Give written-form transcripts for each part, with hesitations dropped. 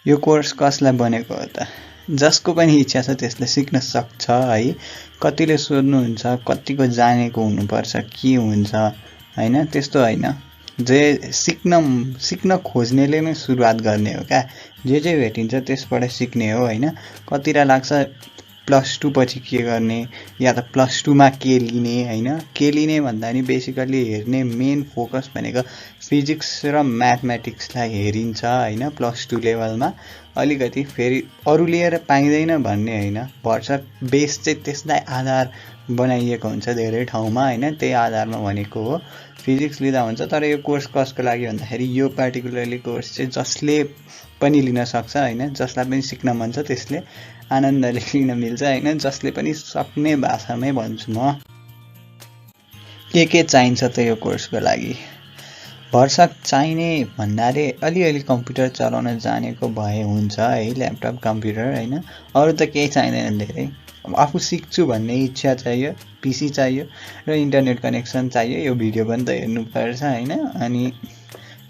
यो कोर्स कसलाई बनेको हो त? जसको पनि इच्छा छ त्यसले सिक्न सक्छ है। कतिले सोध्नुहुन्छ कतिको जानेको हुनुपर्छ के हुन्छ हैन, त्यस्तो हैन। जे सिक्न खोज्नेले नै सुरुवात गर्ने हो क्या। जे भेटिन्छ त्यसबाट सिक्ने हो हैन। कतिलाई लाग्छ +2 पछि के गर्ने या त +2 मा के लिने हैन। के लिने भन्दा नि बेसिकली हेर्ने मेन फोकस भनेको फिजिक्स र म्याथमेटिक्सलाई हेरिन्छ हैन। +2 लेभलमा अलिकति फेरि अरु लिएर पाइँदैन भन्ने हैन। भरसक बेस चाहिँ त्यसलाई आधार बनाइएको हुन्छ धेरै ठाउँमा हैन। त्यही आधारमा भनेको हो। फिजिक्स लिँदा हुन्छ। तर यो कोर्स कसको लागि भन्दाखेरि यो पार्टिकुलरली कोर्स चाहिँ जसले पनि लिन सक्छ हैन। जसलाई पनि सिक्न मन छ त्यसले आनन्दले लिन मिल्छ हैन। जसले पनि सक्ने भाषामै भन्छु म। के चाहिन्छ त यो कोर्सको लागि? भरसक चाहिने भन्नाले अलिअलि कम्प्युटर चलाउन जानेको भए हुन्छ है। ल्यापटप कम्प्युटर हैन। अरु त केही चाहिँदैन धेरै। आफू सिक्छु भन्ने इच्छा चाहियो, पीसी चाहियो र इन्टरनेट कनेक्सन चाहियो। यो भिडियो पनि त हेर्नुपर्छ हैन। अनि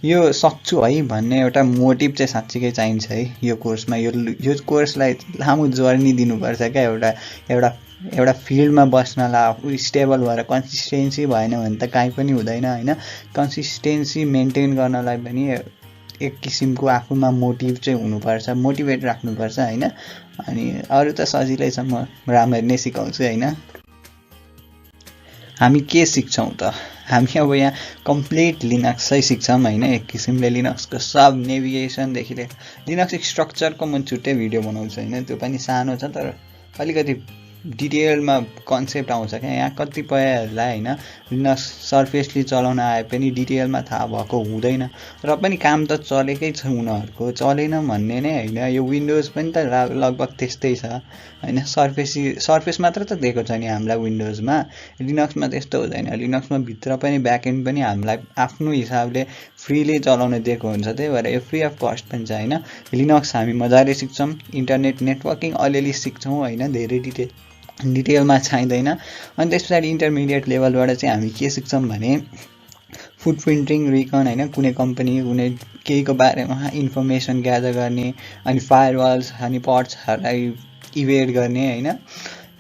यो सक्छु है भन्ने एउटा मोटिभ चाहिँ साँच्चीकै चाहिन्छ है यो कोर्समा। यो कोर्सलाई लामो जर्नी दिनुपर्छ क्या। एउटा फिल्डमा बस्नलाई आफू स्टेबल भएर कन्सिस्टेन्सी भएन भने त काहीँ पनि हुँदैन हैन। कन्सिस्टेन्सी मेन्टेन गर्नलाई पनि एक किसिमको आफूमा मोटिभ चाहिँ हुनुपर्छ, मोटिभेट राख्नुपर्छ हैन। अनि अरु त सजिलै छ, म राम्ररी नै सिकाउँछु हैन। हामी के सिक्छौं त? हामी अब यहाँ कम्प्लिट लिनक्सै सिक्छौं हैन। एक किसिमले लिनक्सको सब नेभिगेसनदेखि लिएर लिनक्स स्ट्रक्चरको म छुट्टै भिडियो बनाउँछु हैन। त्यो पनि सानो छ तर अलिकति डिटेलमा कन्सेप्ट आउँछ क्या। यहाँ कतिपयहरूलाई हैन लिनक्स सर्फेसली चलाउन आए पनि डिटेलमा थाहा भएको हुँदैन। र पनि काम त चलेकै छ उनीहरूको, चलेन भन्ने नै हैन। यो विन्डोज पनि त लगभग त्यस्तै छ हैन। सर्फेस मात्र त दिएको छ नि हामीलाई विन्डोजमा। लिनक्समा त्यस्तो हुँदैन। लिनक्समा भित्र पनि ब्याकएन्ड पनि हामीलाई आफ्नो हिसाबले फ्रीली चलाउन दिएको हुन्छ। त्यही भएर यो फ्री अफ कस्ट पनि छ हैन। लिनक्स हामी मजाले सिक्छौं। इन्टरनेट नेटवर्किङ अलिअलि सिक्छौं हैन। धेरै डिटेलमा चाहिँदैन। अनि त्यसपछि इन्टरमिडिएट लेभलबाट चाहिँ हामी के सिक्छौं भने फुटप्रिन्टिङ रिकन हैन। कुनै कम्पनी कुनै केहीको बारेमा इन्फर्मेसन ग्यादर गर्ने, अनि फायरवल्स अनि पर्ट्सहरूलाई इभेड गर्ने हैन।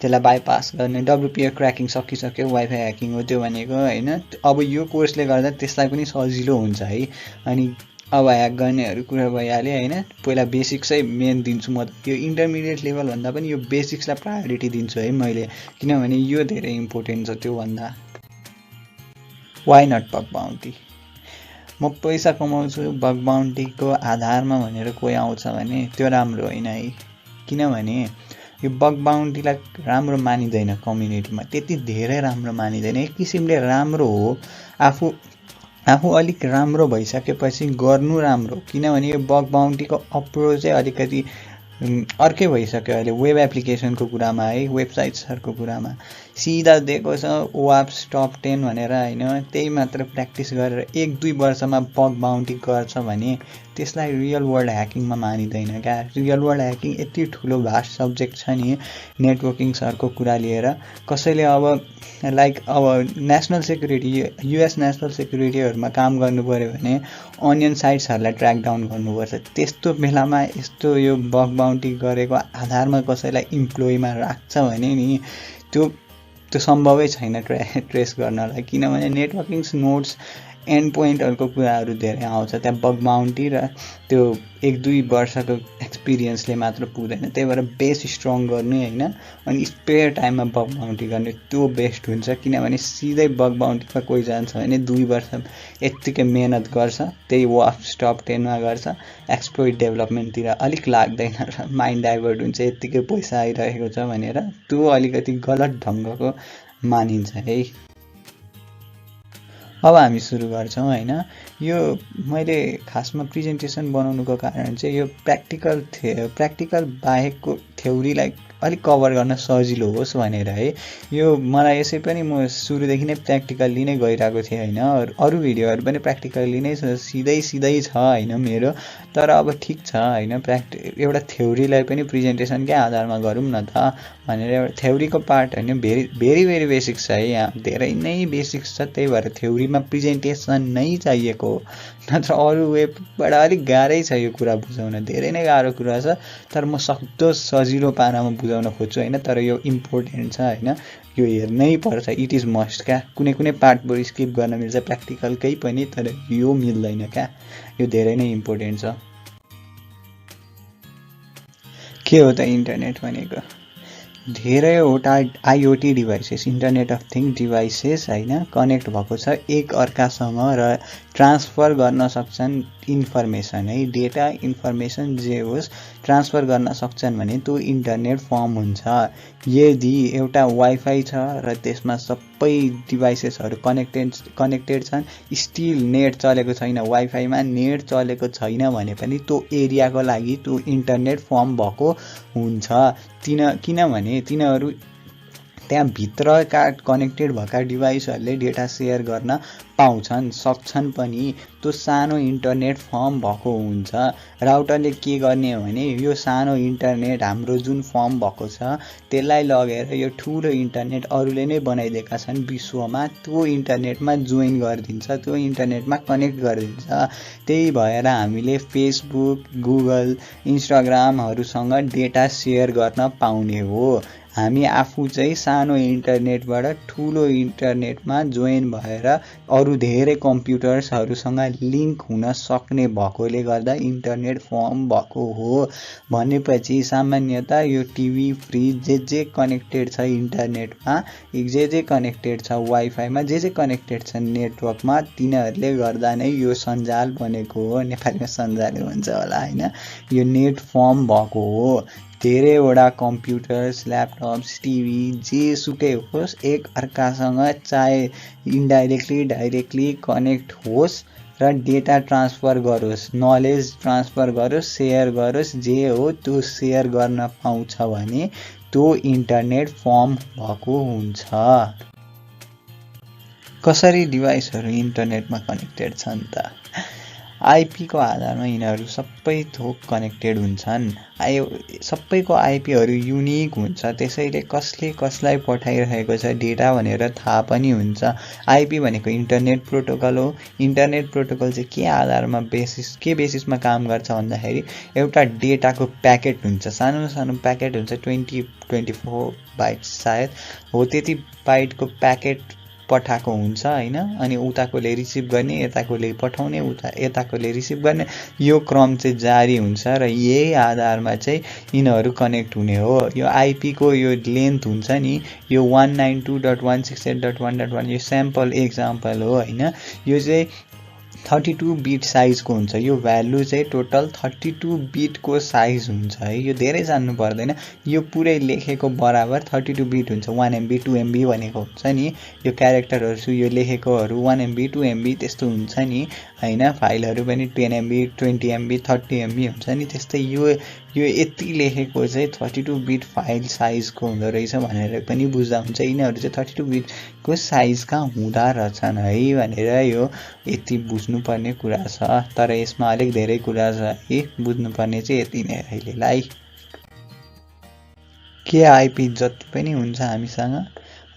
त्यसलाई बाइपास गर्ने। WPA क्रैकिङ सकिसक्यो, वाइफाई ह्याकिङ हो त्यो भनेको हैन। अब यो कोर्सले गर्दा त्यसलाई पनि सजिलो हुन्छ है। अनि अब ह्याक गर्नेहरू कुरा भइहाल्यो हैन। पहिला बेसिक्सै मेन दिन्छु म। यो इन्टरमिडिएट लेभल भन्दा पनि यो बेसिक्सलाई प्रायोरिटी दिन्छु है मैले, किनभने यो धेरै इम्पोर्टेन्ट छ त्यो भन्दा। Why not bug bounty? म पैसा कमाउँछु बग बाउन्टीको आधारमा भनेर कोही आउँछ भने त्यो राम्रो होइन है। किनभने यो बग बाउन्टीलाई राम्रो मानिँदैन कम्युनिटीमा। त्यति धेरै राम्रो मानिँदैन। एक किसिमले राम्रो हो। आफू अलिक राम्रो भइसकेपछि गर्नु राम्रो। किनभने यो बग बाउन्टीको अप्रोचै अलिकति अर्कै भइसक्यो अहिले वेब एप्लिकेसनको कुरामा है। वेबसाइट्सहरूको कुरामा सिधा दिएको छ ओआप्स टप 10 भनेर हैन। त्यही मात्र प्र्याक्टिस गरेर 1-2 वर्षमा बग बाउन्टी गर्छ भने त्यसलाई रियल वर्ल्ड ह्याकिङमा मानिँदैन क्या। रियल वर्ल्ड ह्याकिङ यति ठुलो भास्ट सब्जेक्ट छ नि नेटवर्किङ सरको कुरा लिएर। कसैले अब लाइक अब नेसनल सेक्युरिटी, युएस नेसनल सेक्युरिटीहरूमा काम गर्नु पर्यो भने अनियन साइट्सहरूलाई ट्र्याक डाउन गर्नुपर्छ। त्यस्तो बेलामा यस्तो यो बग बाउन्टी गरेको आधारमा कसैलाई इम्प्लोइमा राख्छ भने नि त्यो सम्भवै छैन ट्रेस गर्नलाई। किनभने नेटवर्किङ नोड्स एन्ड पोइन्टहरूको कुराहरू धेरै आउँछ त्यहाँ। बग बाउन्टी र त्यो 1-2 वर्षको एक्सपिरियन्सले मात्र पुग्दैन। त्यही भएर बेस स्ट्रङ गर्नु हैन। अनि स्पेयर टाइममा बग बाउन्टी गर्ने त्यो बेस्ट हुन्छ। किनभने सिधै बग बाउन्टीमा कोही जान्छ भने 2 वर्ष यत्तिकै मेहनत गर्छ, त्यही वाप्स टप 10 मा गर्छ। एक्सप्लोइट डेभलपमेन्टतिर अलिक लाग्दैन र माइन्ड डाइभर्ट हुन्छ यत्तिकै पैसा आइरहेको छ भनेर। त्यो अलिकति गलत ढङ्गको मानिन्छ है। अब हामी सुरु गर्छौं हैन। यो मैले खासमा प्रेजेन्टेसन बनाउनुको कारण चाहिँ यो प्र्याक्टिकल बाहेकको थ्योरीलाई अलिक कभर गर्न सजिलो होस् भनेर है। यो मलाई यसै पनि म सुरुदेखि नै प्र्याक्टिकल्ली नै गइरहेको थिएँ हैन। अरु भिडियोहरु पनि प्र्याक्टिकल्ली नै छ, सिधै छ हैन मेरो। तर अब ठीक छ हैन। एउटा थ्योरीलाई पनि प्रेजेन्टेसनकै आधारमा गरौँ न त भनेर एउटा थ्योरीको पार्ट हैन। भेरी बेसिक्स छ है यहाँ, धेरै नै बेसिक्स छ। त्यही भएर थ्योरीमा प्रेजेन्टेसन नै चाहिएको हो। नत्र अरू वेबबाट अलिक गाह्रै छ यो कुरा बुझाउन, धेरै नै गाह्रो कुरा छ। तर म सक्दो सजिलो पारामा बुझाउन खोज्छु होइन। तर यो इम्पोर्टेन्ट छ होइन, यो हेर्नै पर्छ, इट इज मस्ट क्या। कुनै कुनै पार्ट बरु स्किप गर्न मिल्छ प्र्याक्टिकलकै पनि, तर यो मिल्दैन क्या, यो धेरै नै इम्पोर्टेन्ट छ। के हो त इन्टरनेट भनेको? धेरैवटा IoT devices, internet of think devices होइन, कनेक्ट भएको छ एक अर्कासँग र ट्रान्सफर गर्न सक्छन् इन्फर्मेसन है, डेटा इन्फर्मेसन जे होस् ट्रान्सफर गर्न सक्छन् भने त्यो इन्टरनेट फर्म हुन्छ। यदि एउटा वाइफाई छ र त्यसमा सबै डिभाइसेसहरू कनेक्टेड छन्, स्टिल नेट चलेको छैन, वाइफाईमा नेट चलेको छैन भने पनि त्यो एरियाको लागि त्यो इन्टरनेट फर्म भएको हुन्छ। किनभने तिनीहरू त्यहाँभित्रका कनेक्टेड भएका डिभाइसहरूले डेटा सेयर गर्न पाउँछन्, सक्छन् पनि, त्यो सानो इन्टरनेट फर्म भएको हुन्छ। राउटरले के गर्ने हो भने यो सानो इन्टरनेट हाम्रो जुन फर्म भएको छ त्यसलाई लगेर यो ठुलो इन्टरनेट अरूले नै बनाइदिएका छन् विश्वमा, त्यो इन्टरनेटमा जोइन गरिदिन्छ, त्यो इन्टरनेटमा कनेक्ट गरिदिन्छ। त्यही भएर हामीले फेसबुक, गुगल, इन्स्टाग्रामहरूसँग डेटा सेयर गर्न पाउने हो। हामी आफू चाहिँ सानो इन्टरनेटबाट ठुलो इन्टरनेटमा जोइन भएर अरू धेरै कम्प्युटर्सहरूसँग लिङ्क हुन सक्ने भएकोले गर्दा इन्टरनेट फर्म भएको हो। भनेपछि सामान्यतः यो टिभी, फ्रिज जे कनेक्टेड छ इन्टरनेटमा, जे कनेक्टेड छ वाइफाईमा, जे कनेक्टेड छ नेटवर्कमा, तिनीहरूले गर्दा नै यो सञ्जाल बनेको हो। नेपालीमा सञ्जाल भन्छ होला होइन, यो नेट फर्म भएको हो। धेरैवटा कम्प्युटर्स, ल्यापटप्स, टिभी जेसुकै होस् एक अर्कासँग चाहे इन्डाइरेक्टली डाइरेक्टली कनेक्ट होस् र डेटा ट्रान्सफर गरोस्, नलेज ट्रान्सफर गरोस्, सेयर गरोस्, जे हो त्यो सेयर गर्न पाउँछ भने त्यो इन्टरनेट फर्म भएको हुन्छ। कसरी डिभाइसहरू इन्टरनेटमा कनेक्टेड छन् त? आइपीको आधारमा यिनीहरू सबै थोक कनेक्टेड हुन्छन्। सबैको आइपीहरू युनिक हुन्छ, त्यसैले कसले कसलाई पठाइरहेको छ डेटा भनेर थाहा पनि हुन्छ। आइपी भनेको इन्टरनेट प्रोटोकल हो। इन्टरनेट प्रोटोकल चाहिँ के बेसिसमा काम गर्छ भन्दाखेरि एउटा डेटाको प्याकेट हुन्छ, सानो सानो प्याकेट हुन्छ, 24 बाइट्स सायद हो, त्यति बाइटको प्याकेट पठाएको हुन्छ होइन। अनि उताकोले रिसिभ गर्ने, यताकोले पठाउने, यताकोले रिसिभ गर्ने, यो क्रम चाहिँ जारी हुन्छ र यही आधारमा चाहिँ यिनीहरू कनेक्ट हुने हो। यो आइपीको यो लेन्थ हुन्छ नि, यो 192.168.1.1 यो स्याम्पल एक्जाम्पल हो होइन। यो चाहिँ 32 बिट साइजको हुन्छ, यो भ्यालु चाहिँ टोटल 32 बिटको साइज हुन्छ है। यो धेरै जान्नु पर्दैन, यो पुरै लेखेको बराबर 32 बिट हुन्छ। 1 MB 2 MB भनेको हुन्छ नि, यो क्यारेक्टरहरू यो लेखेकोहरू 1 MB 2 MB त्यस्तो हुन्छ नि होइन। फाइलहरू पनि 10 MB 20 MB 30 MB हुन्छ नि, त्यस्तै यो यति लेखेको चाहिँ 32 बिट फाइल साइजको हुँदो रहेछ भनेर पनि बुझ्दा हुन्छ। यिनीहरू चाहिँ 32 बिटको साइजका हुँदा रहेछन् है भनेर यो यति बुझ्नुपर्ने कुरा छ। तर यसमा अलिक धेरै कुरा छ है, बुझ्नुपर्ने चाहिँ यति नै अहिलेलाई। के आइपी जति पनि हुन्छ हामीसँग?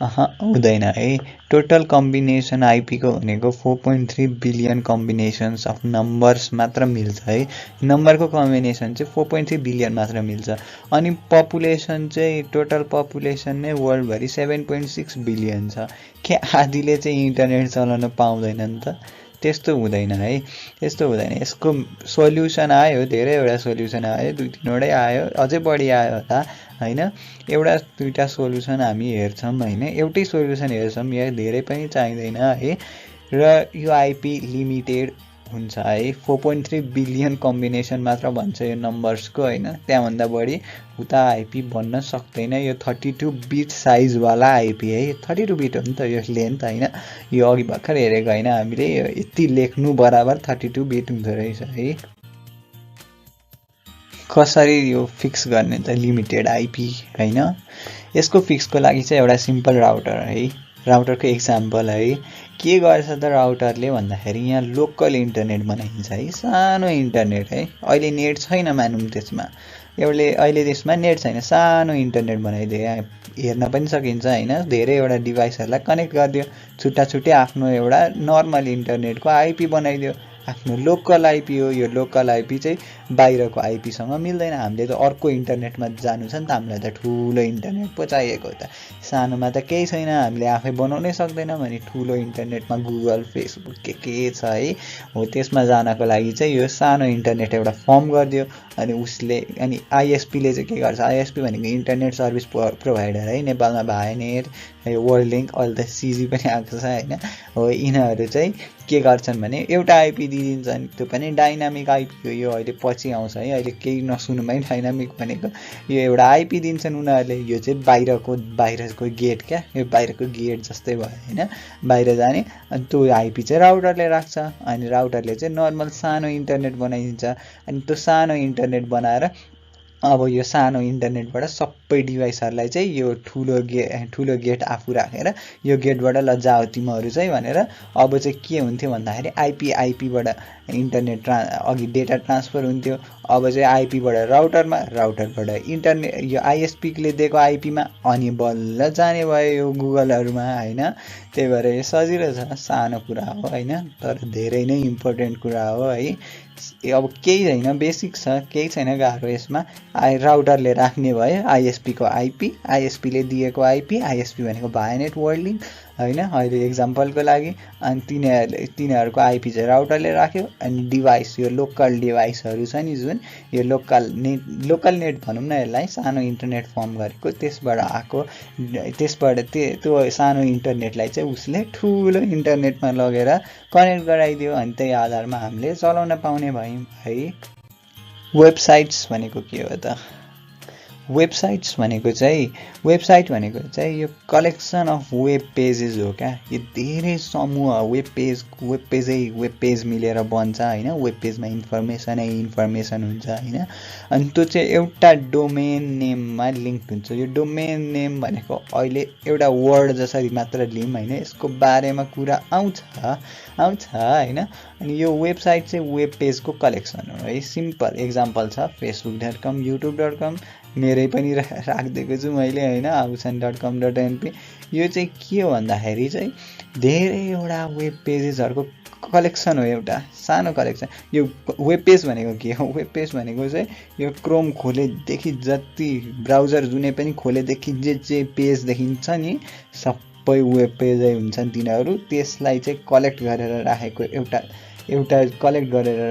हुँदैन है। टोटल कम्बिनेसन आइपीको भनेको 4.3 बिलियन कम्बिनेसन्स अफ नम्बर्स मात्र मिल्छ है। नम्बरको कम्बिनेसन चाहिँ 4.3 बिलियन मात्र मिल्छ। अनि पपुलेसन चाहिँ टोटल पपुलेसन नै वर्ल्डभरि 7.6 बिलियन छ। के आधीले चाहिँ इन्टरनेट चलाउन पाउँदैनन् त? त्यस्तो हुँदैन है, त्यस्तो हुँदैन। यसको सोल्युसन आयो, धेरैवटा सोल्युसन आयो, 2-3वटै आयो, अझै बढी आयो होला होइन। एउटा दुईवटा सोल्युसन हामी हेर्छौँ होइन, एउटै सोल्युसन हेर्छौँ, यहाँ धेरै पनि चाहिँदैन है। र यो आइपी लिमिटेड हुन्छ है, 4.3 बिलियन कम्बिनेसन मात्र भन्छ यो नम्बर्सको होइन, त्यहाँभन्दा बढी उता आइपी बन्न सक्दैन। यो 32 बिट साइजवाला आइपी है, 32 बिट हो नि त यो लेन्थ होइन। यो अघि भर्खर हेरेको होइन हामीले, यति लेख्नु बराबर 32 बिट हुँदो रहेछ है। कसरी यो फिक्स गर्ने त लिमिटेड आइपी होइन? यसको फिक्सको लागि चाहिँ एउटा सिम्पल राउटर है, राउटरको एक्जाम्पल है। के गर्छ त राउटरले भन्दाखेरि यहाँ लोकल इन्टरनेट बनाइन्छ है, सानो इन्टरनेट है। अहिले नेट छैन मानौँ त्यसमा, अहिले त्यसमा नेट छैन, सानो इन्टरनेट बनाइदियो, हेर्न पनि सकिन्छ होइन। धेरैवटा डिभाइसहरूलाई कनेक्ट गरिदियो, छुट्टा छुट्टै आफ्नो एउटा नर्मल इन्टरनेटको आइपी बनाइदियो। आफ्नो लोकल आइपी हो। यो लोकल आइपी चाहिँ बाहिरको आइपीसँग मिल्दैन। हामीले त अर्को इन्टरनेटमा जानु छ नि त, हामीलाई त ठुलो इन्टरनेट पो चाहिएको त। सानोमा त केही छैन, हामीले आफै बनाउनै सक्दैन भने ठुलो इन्टरनेटमा गुगल फेसबुक के छ है, हो त्यसमा जानको लागि चाहिँ यो सानो इन्टरनेट एउटा फर्म गरिदियो। अनि आइएसपीले चाहिँ के गर्छ, आइएसपी भनेको इन्टरनेट सर्भिस प्रोभाइडर है, नेपालमा भाइनेट, वर्ल्ड लिङ्क, अहिले त सिजी पनि आएको छ होइन। हो यिनीहरू चाहिँ के गर्छन् भने एउटा आइपी दिइदिन्छन्, त्यो पनि डाइनामिक आइपी हो। यो अहिले पछि आउँछ है, अहिले केही नसुन्नुमै डाइनामिक भनेको यो एउटा आइपी दिन्छन् उनीहरूले। यो चाहिँ बाहिरको गेट क्या, यो बाहिरको गेट जस्तै भयो होइन, बाहिर जाने। अनि त्यो आइपी चाहिँ राउटरले राख्छ, अनि राउटरले चाहिँ नर्मल सानो इन्टरनेट बनाइदिन्छ। अनि त्यो सानो इन्टरनेट बनाएर अब यो सानो इन्टरनेटबाट सबै डिभाइसहरूलाई चाहिँ यो ठुलो गेट आफू राखेर यो गेटबाट ल जाऊ तिमीहरू चाहिँ भनेर। अब चाहिँ के हुन्थ्यो भन्दाखेरि आइपीबाट इन्टरनेट अघि डेटा ट्रान्सफर हुन्थ्यो, अब चाहिँ आइपीबाट राउटरबाट इन्टरनेट यो आइएसपीले दिएको आइपीमा, अनि बल्ल जाने भयो यो गुगलहरूमा होइन। त्यही भएर यो सजिलो छ, सानो कुरा हो होइन, तर धेरै नै इम्पोर्टेन्ट कुरा हो है। अब केही छैन, बेसिक छ, केही छैन गाह्रो यसमा। राउटरले राख्ने भयो आइएसपीको आइपी, आइएसपीले दिएको आइपी, आइएसपी भनेको भाइनेट वर्ल्ड लिङ्क होइन अहिले एक्जाम्पलको लागि। अनि तिनीहरूको आइपी चाहिँ राउटरले राख्यो। अनि डिभाइस यो लोकल डिभाइसहरू छ नि, जुन यो लोकल नेट भनौँ न यसलाई, सानो इन्टरनेट फर्म गरेको त्यसबाट त्यो सानो इन्टरनेटलाई चाहिँ उसले ठुलो इन्टरनेटमा लगेर कनेक्ट गराइदियो। अनि त्यही आधारमा हामीले चलाउन पाउने भयौँ है। वेबसाइट्स भनेको के हो त? वेबसाइट भनेको चाहिँ यो कलेक्सन अफ वेब पेजेस हो क्या। यो धेरै समूह वेब पेज मिलेर बन्छ होइन। वेब पेजमा इन्फर्मेसन हुन्छ होइन। अनि त्यो चाहिँ एउटा डोमेन नेममा लिङ्क हुन्छ। यो डोमेन नेम भनेको अहिले एउटा वर्ड जसरी मात्र लिउँ होइन, यसको बारेमा कुरा आउँछ होइन। अनि यो वेबसाइट चाहिँ वेब पेजको कलेक्सन हो है। सिम्पल एक्जाम्पल छ facebook.com, youtube.com, मेरै पनि राखिदिएको छु मैले होइन, आभूषण.com.np। यो चाहिँ के हो भन्दाखेरि चाहिँ धेरैवटा वेब पेजेसहरूको कलेक्सन हो, एउटा सानो कलेक्सन। यो वेब पेज भनेको के हो? वेब पेज भनेको चाहिँ यो क्रोम खोलेदेखि जति ब्राउजर जुनै पनि खोलेदेखि जे पेज देखिन्छ नि, सबै वेब पेजै हुन्छन् तिनीहरू। त्यसलाई चाहिँ कलेक्ट गरेर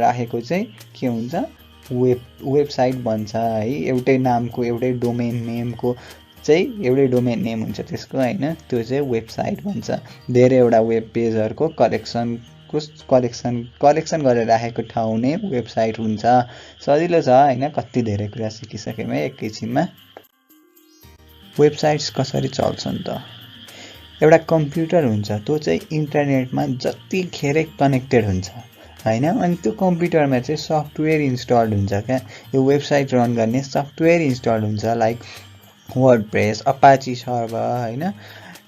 राखेको चाहिँ के हुन्छ? वेबसाइट भन्छ है। एउटै नामको एउटै डोमेन नेमको चाहिँ एउटै डोमेन नेम हुन्छ त्यसको होइन, त्यो चाहिँ वेबसाइट भन्छ। धेरैवटा वेब पेजहरूको कलेक्सन गरेर राखेको ठाउँ नै वेबसाइट हुन्छ। सजिलो छ होइन, कति धेरै कुरा सिकिसक्यौँ है एकैछिनमा। वेबसाइट्स कसरी चल्छन् त? एउटा कम्प्युटर हुन्छ, त्यो चाहिँ इन्टरनेटमा जतिखेर कनेक्टेड हुन्छ होइन। अनि त्यो कम्प्युटरमा चाहिँ सफ्टवेयर इन्स्टल्ड हुन्छ क्या। यो वेबसाइट रन गर्ने सफ्टवेयर इन्स्टल्ड हुन्छ, लाइक वर्डप्रेस, अपाची सर्भर होइन।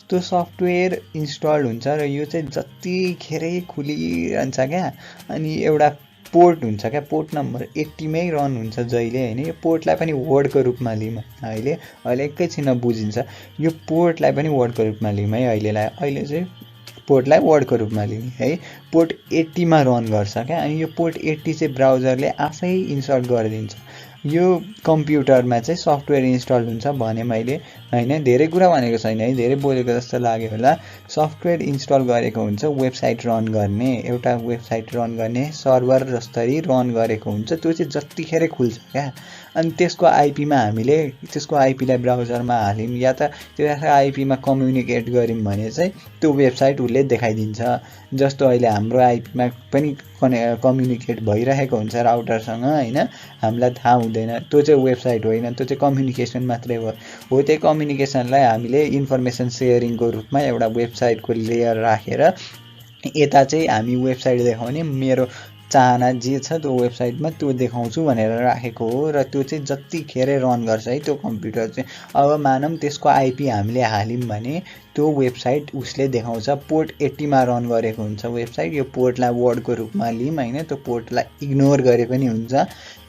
त्यो सफ्टवेयर इन्स्टल्ड हुन्छ र यो चाहिँ जतिखेरै खुलिरहन्छ क्या। अनि एउटा पोर्ट हुन्छ क्या, पोर्ट नम्बर 80मै रन हुन्छ जहिले होइन। यो पोर्टलाई पनि वर्डको रूपमा लिउँ अहिले एकैछिनमा बुझिन्छ। यो पोर्टलाई पनि वर्डको रूपमा लिउँ है अहिले चाहिँ पोर्टलाई वर्डको रूपमा लिने है। पोर्ट 80मा रन गर्छ क्या। अनि यो पोर्ट 80 चाहिँ ब्राउजरले आफै इन्स्टल गरिदिन्छ। यो कम्प्युटरमा चाहिँ सफ्टवेयर इन्स्टल हुन्छ भने मैले होइन, धेरै कुरा भनेको छैन है, धेरै बोलेको जस्तो लाग्यो होला। सफ्टवेयर इन्स्टल गरेको हुन्छ वेबसाइट रन गर्ने, एउटा वेबसाइट रन गर्ने सर्भर जस्तै रन गरेको हुन्छ। त्यो चाहिँ जतिखेर खुल्छ क्या। अनि त्यसको आइपीमा हामीले त्यसको आइपीलाई ब्राउजरमा हाल्यौँ या त त्यो आइपीमा कम्युनिकेट गऱ्यौँ भने चाहिँ त्यो वेबसाइट उसले देखाइदिन्छ। जस्तो अहिले हाम्रो आइपीमा पनि कम्युनिकेट भइरहेको हुन्छ राउटरसँग होइन, हामीलाई थाहा हुँदैन। त्यो चाहिँ वेबसाइट होइन, त्यो चाहिँ कम्युनिकेसन मात्रै हो। त्यही कम्युनिकेसनलाई हामीले इन्फर्मेसन सेयरिङको रूपमा एउटा वेबसाइटको लेयर राखेर यता चाहिँ हामी वेबसाइट देखाउने, मेरो चाहना जे छ त्यो वेबसाइटमा त्यो देखाउँछु भनेर राखेको हो। र त्यो चाहिँ जतिखेर रन गर्छ है त्यो कम्प्युटर चाहिँ। अब मानौँ त्यसको आइपी हामीले हाल्यौँ भने त्यो वेबसाइट उसले देखाउँछ। पोर्ट 80मा रन गरेको हुन्छ वेबसाइट। यो पोर्टलाई वर्डको रूपमा लिउँ होइन, त्यो पोर्टलाई इग्नोर गरे पनि हुन्छ,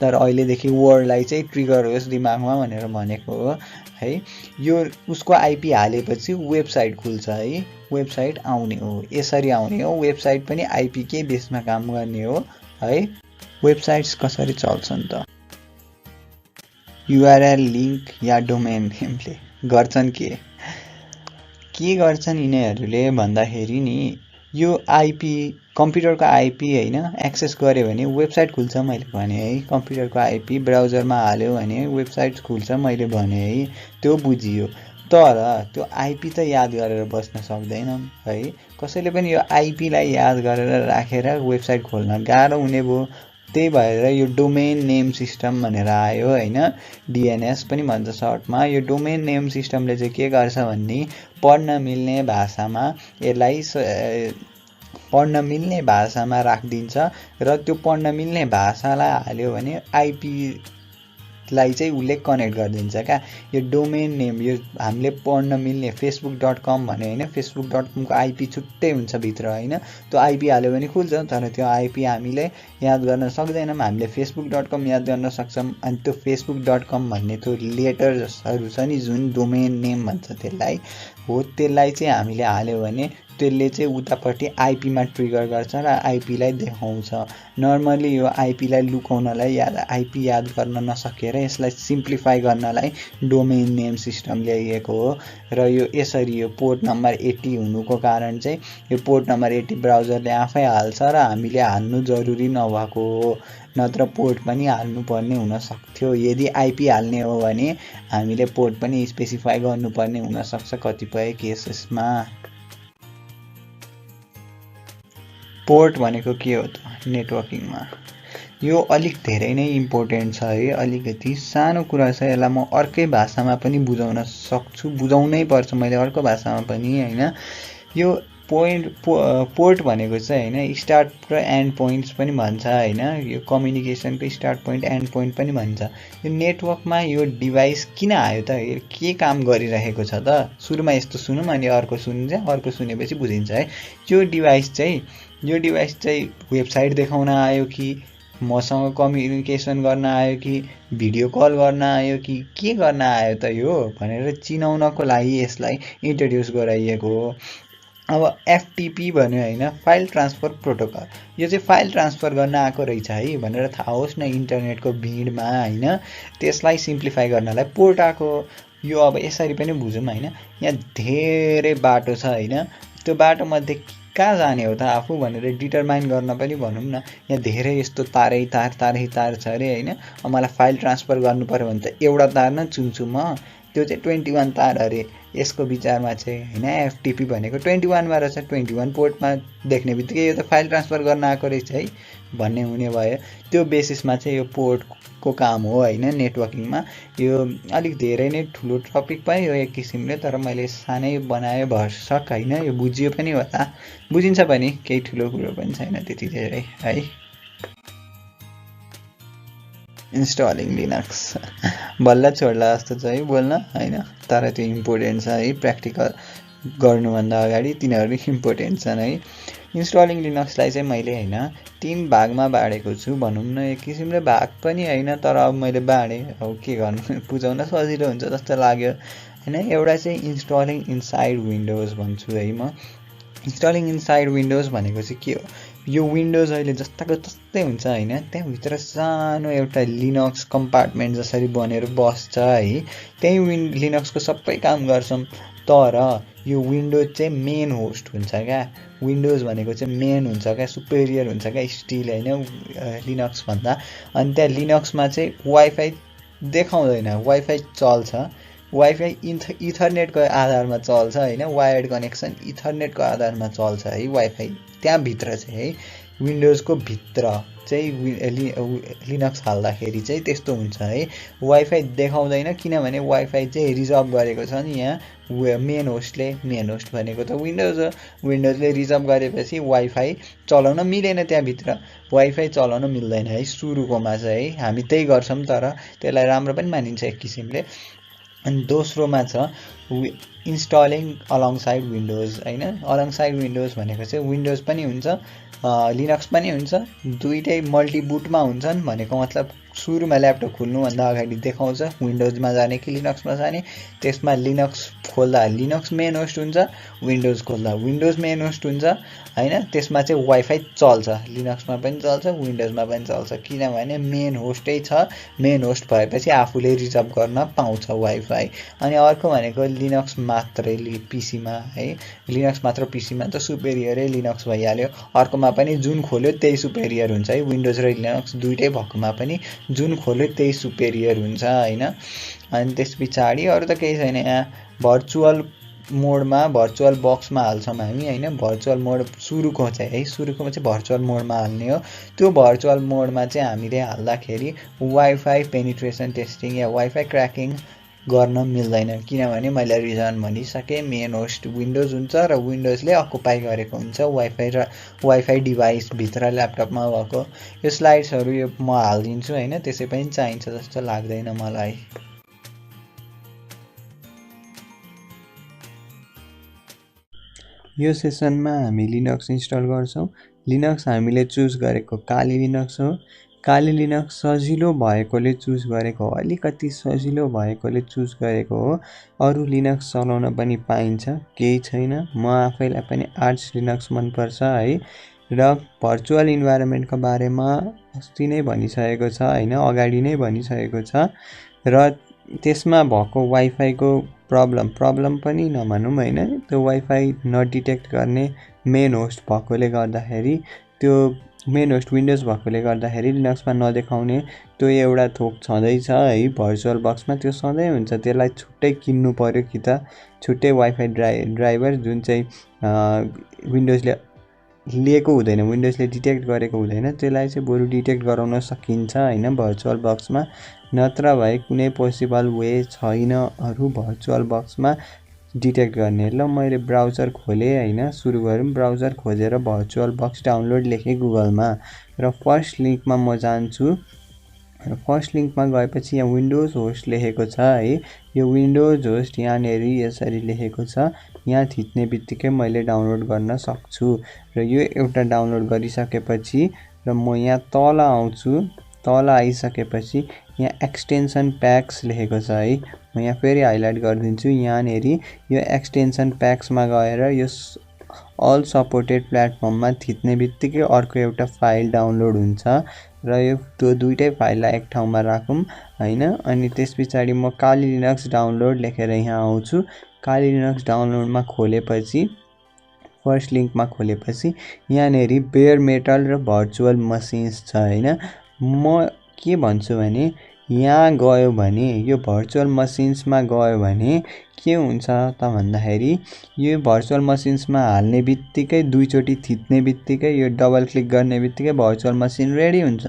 तर अहिलेदेखि वर्डलाई चाहिँ ट्रिगर होस् दिमागमा भनेर भनेको हो है। यो उसको आइपी हालेपछि वेबसाइट खुल्छ है। वेबसाइट आउने हो। यसरी आउने हो। वेबसाइट पनि आइपी कै बेसमा काम गर्ने हो है। वेबसाइट्स कसरी चल्छन् त? युआरएल लिङ्क या डोमेन नेमले गर्छन् के गर्छन् यिनीहरूले भन्दाखेरि नि यो आइपी कम्प्युटरको आइपी होइन एक्सेस गऱ्यो भने वेबसाइट खुल्छ मैले भने है। कम्प्युटरको आइपी ब्राउजरमा हाल्यो भने वेबसाइट खुल्छ मैले भने है। त्यो बुझियो। तर त्यो आइपी त याद गरेर बस्न सक्दैनौँ है। कसैले पनि यो आइपीलाई याद गरेर राखेर वेबसाइट खोल्न गाह्रो हुने भयो। त्यही भएर यो डोमेन नेम सिस्टम भनेर आयो होइन। डिएनएस पनि भन्छ सर्टमा। यो डोमेन नेम सिस्टमले चाहिँ के गर्छ भन्ने पढ्न मिल्ने भाषामा यसलाई पढ्न मिल्ने भाषामा राखिदिन्छ र त्यो पढ्न मिल्ने भाषालाई हाल्यो भने आइपीलाई चाहिँ उसले कनेक्ट गरिदिन्छ क्या। यो डोमेन नेम यो हामीले पढ्न मिल्ने facebook.com भने होइन facebook.com को आइपी छुट्टै हुन्छ भित्र होइन। त्यो आइपी हाल्यो भने खुल्छ तर त्यो आइपी हामीले याद गर्न सक्दैनौँ। हामीले facebook.com याद गर्न सक्छौँ। अनि त्यो facebook.com भन्ने त्यो लेटर्सहरू छ नि जुन डोमेन नेम भन्छ त्यसलाई हो। त्यसलाई चाहिँ हामीले हाल्यो भने त्यसले चाहिँ उतापट्टि आइपीमा ट्रिगर गर्छ र आइपीलाई देखाउँछ। नर्मली यो आइपीलाई लुकाउनलाई आइपी याद गर्न नसकेर यसलाई सिम्प्लिफाई गर्नलाई डोमेन नेम सिस्टम ल्याइएको हो। र यो यसरी यो पोर्ट नम्बर 80 हुनुको कारण चाहिँ यो पोर्ट नम्बर 80 ब्राउजरले आफै हाल्छ र हामीले हाल्नु जरुरी नभएको हो। नत्र पोर्ट पनि हाल्नुपर्ने हुन सक्थ्यो। यदि आइपी हाल्ने हो भने हामीले पोर्ट पनि स्पेसिफाई गर्नुपर्ने हुनसक्छ कतिपय केसेसमा। पोर्ट भनेको के हो त नेटवर्किङमा? यो अलिक धेरै नै इम्पोर्टेन्ट छ है। अलिकति सानो कुरा छ। यसलाई म अर्कै भाषामा पनि बुझाउन सक्छु। बुझाउनै पर्छ मैले अर्को भाषामा पनि होइन। यो पोर्ट भनेको चाहिँ होइन स्टार्ट र एन्ड पोइन्ट्स पनि भन्छ होइन। यो कम्युनिकेसनको स्टार्ट पोइन्ट एन्ड पोइन्ट पनि भन्छ। यो नेटवर्कमा यो डिभाइस किन आयो त? के काम गरिरहेको छ त? सुरुमा यस्तो सुनौँ अनि अर्को सुनिन्छ। अर्को सुनेपछि बुझिन्छ है। यो डिभाइस चाहिँ वेबसाइट देखाउन आयो कि मसँग कम्युनिकेसन गर्न आयो कि भिडियो कल गर्न आयो कि के गर्न आयो त यो भनेर चिनाउनको लागि यसलाई इन्ट्रोड्युस गराइएको हो। अब एफटिपी भन्यो होइन फाइल ट्रान्सफर प्रोटोकल। यो चाहिँ फाइल ट्रान्सफर गर्न आएको रहेछ है भनेर थाहा होस् न इन्टरनेटको भिडमा होइन। त्यसलाई सिम्प्लिफाई गर्नलाई पोर्ट आएको। यो अब यसरी पनि बुझौँ होइन। यहाँ धेरै बाटो छ होइन। त्यो बाटोमध्ये कहाँ जाने हो त आफू भनेर डिटरमाइन गर्न पनि भनौँ न। यहाँ धेरै यस्तो तारै तार छ अरे होइन। मलाई फाइल ट्रान्सफर गर्नु पर्यो भने त एउटा तार न चुन्छु म। त्यो चाहिँ 21 तार अरे यसको विचारमा चाहिँ होइन। एफटिपी भनेको 21मा रहेछ। 21 पोर्टमा देख्ने बित्तिकै यो त फाइल ट्रान्सफर गर्न आएको रहेछ है भन्ने हुने भयो। त्यो बेसिसमा चाहिँ यो पोर्टको काम हो होइन नेटवर्किङमा। यो अलिक धेरै नै ठुलो टपिक पनि हो एक किसिमले। तर मैले सानै बनाएँ भरसक होइन। यो बुझियो पनि होला। बुझिन्छ पनि केही ठुलो कुरो पनि छैन त्यति धेरै है। इन्स्टलिङ लिनक्स बल्ल छोड्ला जस्तो छ है बोल्न होइन। तर त्यो इम्पोर्टेन्ट छ है। प्र्याक्टिकल गर्नुभन्दा अगाडि तिनीहरू इम्पोर्टेन्ट छन् है। इन्स्टलिङ लिनक्सलाई चाहिँ मैले होइन 3 भागमा बाँडेको छु भनौँ न। एक किसिमले भाग पनि होइन तर अब मैले बाँडेँ। अब के गर्नु बुझाउन सजिलो हुन्छ जस्तो लाग्यो होइन। एउटा चाहिँ इन्स्टलिङ इनसाइड विन्डोज भन्छु है म। इन्स्टलिङ इनसाइड विन्डोज भनेको चाहिँ के हो? यो विन्डोज अहिले जस्ताको तस्तै हुन्छ होइन। त्यहाँभित्र सानो एउटा लिनक्स कम्पार्टमेन्ट जसरी बनेर बस्छ है। त्यही लिनक्सको सबै काम गर्छौँ। तर यो विन्डोज चाहिँ मेन होस्ट हुन्छ क्या। विन्डोज भनेको चाहिँ मेन हुन्छ क्या। सुपेरियर हुन्छ क्या स्टिल होइन लिनक्स भन्दा। अनि त्यहाँ लिनक्समा चाहिँ वाइफाई देखाउँदैन। वाइफाई चल्छ। वाइफाई इथरनेटको आधारमा चल्छ होइन। वायर्ड कनेक्सन इथरनेटको आधारमा चल्छ है वाइफाई। त्यहाँभित्र चाहिँ है विन्डोजको भित्र चाहिँ लिनक्स हाल्दाखेरि चाहिँ त्यस्तो हुन्छ है। वाइफाई देखाउँदैन किनभने वाइफाई चाहिँ रिजर्भ गरेको छ नि यहाँ मेन होस्टले। मेन होस्ट भनेको त विन्डोज हो। विन्डोजले रिजर्भ गरेपछि वाइफाई चलाउन मिलेन। त्यहाँभित्र वाइफाई चलाउन मिल्दैन है सुरुकोमा चाहिँ है। हामी त्यही गर्छौँ तर त्यसलाई राम्रो पनि मानिन्छ एक किसिमले। अनि दोस्रोमा छ इन्स्टलिङ अलोङसाइड विन्डोज होइन। अलोङसाइड विन्डोज भनेको चाहिँ विन्डोज पनि हुन्छ लिनक्स पनि हुन्छ। दुइटै मल्टिबुटमा हुन्छन् भनेको मतलब सुरुमा ल्यापटप खोल्नुभन्दा अगाडि देखाउँछ विन्डोजमा जाने कि लिनक्समा जाने। त्यसमा लिनक्स खोल्दा लिनक्स मेन होस्ट हुन्छ, विन्डोज खोल्दा विन्डोज मेन होस्ट हुन्छ हैन। त्यसमा चाहिँ वाइफाई चल्छ, लिनक्समा पनि चल्छ विन्डोजमा पनि चल्छ, किनभने मेन होस्टै छ। मेन होस्ट भएपछि आफूले रिजर्भ गर्न पाउँछ वाइफाई। अनि अर्को भनेको लिनक्स मात्रै पिसीमा है, लिनक्स मात्र पिसीमा त सुपेरियरै लिनक्स भइहाल्यो। अर्कोमा पनि जुन खोल्यो त्यही सुपेरियर हुन्छ है, विन्डोज र लिनक्स दुइटै भएकोमा पनि जुन खोल्यो त्यही सुपेरियर हुन्छ हैन। अनि त्यस पछाडि अरू त केही छैन। यहाँ भर्चुअल मोडमा भर्चुअल बक्समा हाल्छौँ हामी हैन। भर्चुअल मोड सुरुको चाहिँ है, सुरुकोमा चाहिँ भर्चुअल मोडमा हाल्ने हो। त्यो भर्चुअल मोडमा चाहिँ हामीले हाल्दाखेरि वाइफाई पेनिट्रेसन टेस्टिङ या वाइफाई क्र्याकिङ गर्न मिल्दैन, किनभने मैले रिजन भनिसकेँ। मेन होस्ट विन्डोज हुन्छ र विन्डोजले अकुपाई गरेको हुन्छ वाइफाई डिभाइसभित्र ल्यापटपमा भएको। यो स्लाइड्सहरू यो म हालिदिन्छु हैन, त्यसै पनि चाहिन्छ जस्तो लाग्दैन मलाई। यो सेसनमा हामी लिनक्स इन्स्टल गर्छौँ। लिनक्स हामीले चुज गरेको काली लिनक्स हो। काली लिनक्स सजिलो भएकोले चुज गरेको हो, अलिकति सजिलो भएकोले चुज गरेको हो। अरू लिनक्स चलाउन पनि पाइन्छ, केही छैन। म आफैलाई पनि आर्च लिनक्स मनपर्छ है। र भर्चुअल इन्भाइरोमेन्टको बारेमा अस्ति नै भनिसकेको छ हैन, अगाडि नै भनिसकेको छ। र त्यसमा भएको वाइफाईको प्रब्लम पनि नभनौँ हैन, त्यो वाइफाई नडिटेक्ट गर्ने मेन होस्ट भएकोले गर्दाखेरि, त्यो मेन होस्ट विन्डोज भएकोले गर्दाखेरि लिनक्समा नदेखाउने त्यो एउटा थोक छँदैछ है भर्चुअल बक्समा। त्यो सधैँ हुन्छ, त्यसलाई छुट्टै किन्नु पर्यो कि त छुट्टै वाइफाई ड्राइभर जुन चाहिँ विन्डोजले लिएको हुँदैन, विन्डोजले डिटेक्ट गरेको हुँदैन, त्यसलाई चाहिँ बरु डिटेक्ट गराउन सकिन्छ हैन भर्चुअल बक्समा। नत्र भए कुनै पोसिबल वे छैन अरू भर्चुअल बक्समा डिटेक्ट गर्ने। ल मैले ब्राउजर खोलेँ हैन, सुरु गरौँ। ब्राउजर खोजेर भर्चुअल बक्स डाउनलोड लेखेँ गुगलमा र फर्स्ट लिङ्कमा म जान्छु। र फर्स्ट लिङ्कमा गएपछि यहाँ विन्डोज होस्ट लेखेको छ है। यो विन्डोज होस्ट यहाँनिर यसरी लेखेको छ। यहाँ थिच्ने बित्तिकै मैले डाउनलोड गर्न सक्छु। र यो एउटा डाउनलोड गरिसकेपछि र म यहाँ तल आउँछु। तल आइसकेपछि यहाँ एक्सटेन्सन प्याक्स लेखेको छ है। म यहाँ फेरि हाइलाइट गरिदिन्छु। यहाँनिर यो एक्सटेन्सन प्याक्समा गएर यो अल सपोर्टेड प्लेटफर्ममा थिच्ने बित्तिकै अर्को एउटा फाइल डाउनलोड हुन्छ। र यो त्यो दुइटै फाइललाई एक ठाउँमा राखौँ हैन। अनि त्यस पछाडि म काली लिनक्स डाउनलोड लेखेर यहाँ आउँछु। काली लिनक्स डाउनलोडमा खोलेपछि फर्स्ट लिङ्कमा खोलेपछि यहाँनिर बेयर मेटल र भर्चुअल मसिन्स छ हैन। म के भन्छु भने यहाँ गयो भने यो भर्चुअल मसिन्समा गयो भने के हुन्छ त भन्दाखेरि यो भर्चुअल मसिन्समा हाल्ने बित्तिकै दुईचोटि थिच्ने बित्तिकै यो डबल क्लिक गर्ने बित्तिकै भर्चुअल मसिन रेडी हुन्छ।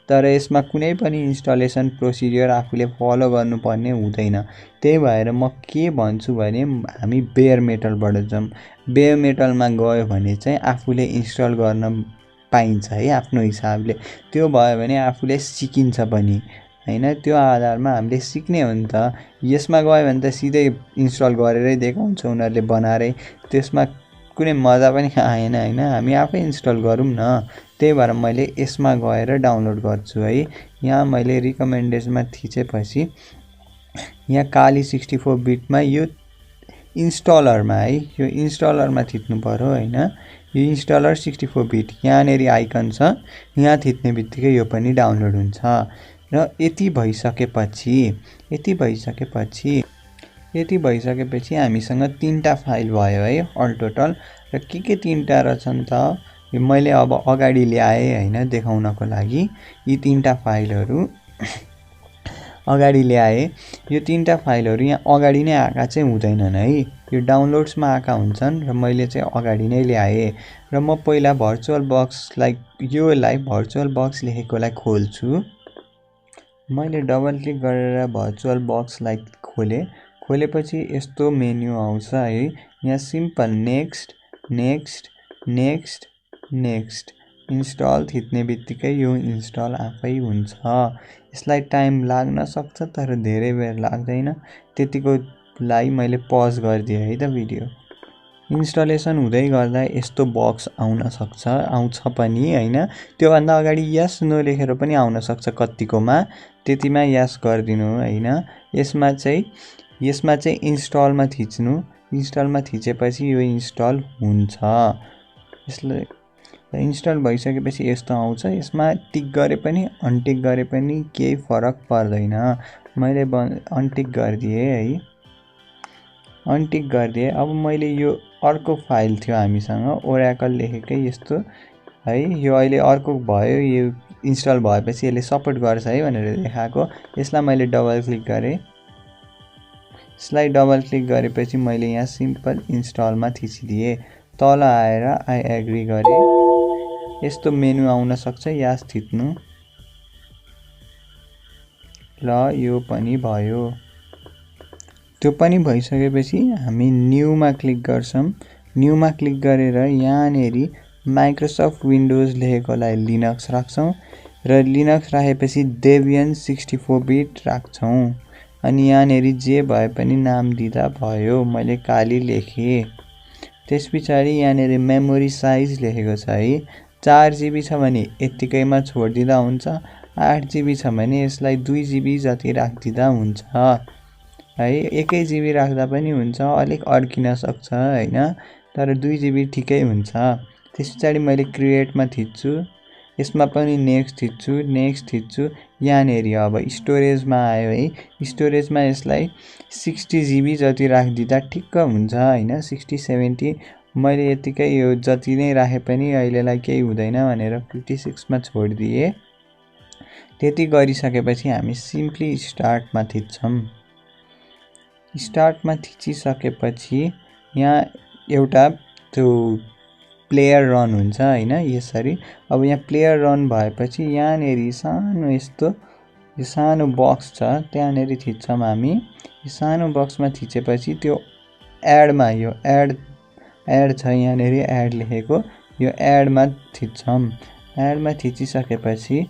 तर यसमा कुनै पनि इन्स्टलेसन प्रोसिडियर आफूले फलो गर्नुपर्ने हुँदैन। त्यही भएर म के भन्छु भने हामी बेयर मेटलबाट जाउँ। बेयर मेटलमा गयो भने चाहिँ आफूले इन्स्टल गर्न पाइन्छ है आफ्नो हिसाबले। त्यो भयो भने आफूले सिकिन्छ पनि हैन। त्यो आधारमा हामीले सिक्ने हो नि त। यसमा गयो भने त सिधै इन्स्टल गरेरै देखाउँछ उनीहरूले बनाएरै, त्यसमा कुनै मजा पनि आएन हैन। हामी आफै इन्स्टल गरौँ न। त्यही भएर मैले यसमा गएर डाउनलोड गर्छु है। यहाँ मैले रिकमेन्डेसनमा थिचेपछि यहाँ काली 64 बिटमा यो इन्स्टलरमा है, यो इन्स्टलरमा थिच्नु पर्यो हैन। यो इन्स्टलर 64 बिट यहाँनिर आइकन छ, यहाँ थिच्ने बित्तिकै यो पनि डाउनलोड हुन्छ। र यति भइसकेपछि हामीसँग 3टा फाइल भयो है अल टोटल। र के तीनटा रहेछन् त मैले अब अगाडि ल्याएँ हैन देखाउनको लागि। यी 3टा फाइलहरू अगाडि ल्याएँ। यो 3टा फाइलहरू यहाँ अगाडि नै आएका चाहिँ हुँदैनन् है, यो डाउनलोड्समा आएका हुन्छन् र मैले चाहिँ अगाडि नै ल्याएँ। र म पहिला भर्चुअल भर्चुअल बक्स लेखेकोलाई खोल्छु। मैले डबल क्लिक गरेर भर्चुअल बक्सलाई खोलेपछि यस्तो मेन्यु आउँछ है। यहाँ सिम्पल नेक्स्ट इन्स्टल थिच्ने बित्तिकै यो इन्स्टल आफै हुन्छ। यसलाई टाइम लाग्न सक्छ तर धेरै बेर लाग्दैन। त्यतिको लागि मैले पज गरिदिएँ है त भिडियो। इन्स्टलेसन हुँदै गर्दा यस्तो बक्स आउँछ पनि हैन। त्योभन्दा अगाडि यस नो लेखेर पनि आउन सक्छ कत्तिकोमा, त्यतिमा यस गरिदिनु हैन। यसमा चाहिँ इन्स्टलमा थिच्नु। इन्स्टलमा थिचेपछि यो इन्स्टल हुन्छ। यसले इन्स्टल भइसकेपछि यस्तो आउँछ। यसमा टिक गरे पनि अनटिक गरे पनि केही फरक पर्दैन। मैले अनटिक गरिदिएँ है, अनटिक गरिदिएँ। अब मैले यो अर्को फाइल थियो हामीसँग ओराकल लेखेकै यस्तो है, यो अहिले अर्को भयो। यो इन्स्टल भएपछि यसले सपोर्ट गर्छ है भनेर देखाएको। यसलाई मैले डबल क्लिक गरेँ। यसलाई डबल क्लिक गरेपछि मैले यहाँ सिम्पल इन्स्टलमा थिचिदिएँ। तल आएर आई एग्री गरेँ। यस्तो मेनु आउन सक्छ, यास थिच्नु। ल यो पनि भयो। त्यो पनि भइसकेपछि हामी न्यूमा क्लिक गर्छौं। न्यूमा क्लिक गरेर यहाँनेरि माइक्रोसफ्ट विन्डोज लेखेकोलाई लिनक्स राख्छौं र लिनक्स राखेपछि डेबियन 64 बिट राख्छौं। अनि यहाँनेरि जे भए पनि नाम दिँदा भयो। मैले काली लेखेँ। त्यसपछि यहाँनेरि मेमोरी साइज लेखेको छ है। 4 GB छ भने यतिकैमा छोडिदिँदा हुन्छ। 8 GB छ भने यसलाई 2 GB जति राखिदिँदा हुन्छ है। 1 GB राख्दा पनि हुन्छ, अलिक अड्किन सक्छ हैन, तर 2 GB ठिकै हुन्छ। त्यसपछि मैले क्रिएटमा थिच्छु। यसमा पनि नेक्स्ट थिच्छु। यहाँनेरि अब स्टोरेजमा आयो है। स्टोरेजमा यसलाई 60 GB जति राखिदिँदा ठिक्क हुन्छ हैन। 60-70 मैले यतिकै यो जति नै राखे पनि अहिलेलाई केही हुँदैन भनेर 56 मा छोडिदिएँ। त्यति गरिसकेपछि हामी सिम्पली स्टार्टमा थिच्छौं। स्टार्टमा थिचिसकेपछि यहाँ एउटा त्यो प्लेयर रन हुन्छ हैन, यसरी। अब यहाँ प्लेयर रन भएपछि यहाँनेरि सानो यस्तो यो सानो बक्स छ, त्यहाँनेरि थिच्छौं हामी। यो सानो बक्समा थिचेपछि त्यो एडमा यो एड छ यहाँनेरि, एड लेखेको, यो एडमा थिच्छौं। एडमा थिचिसकेपछि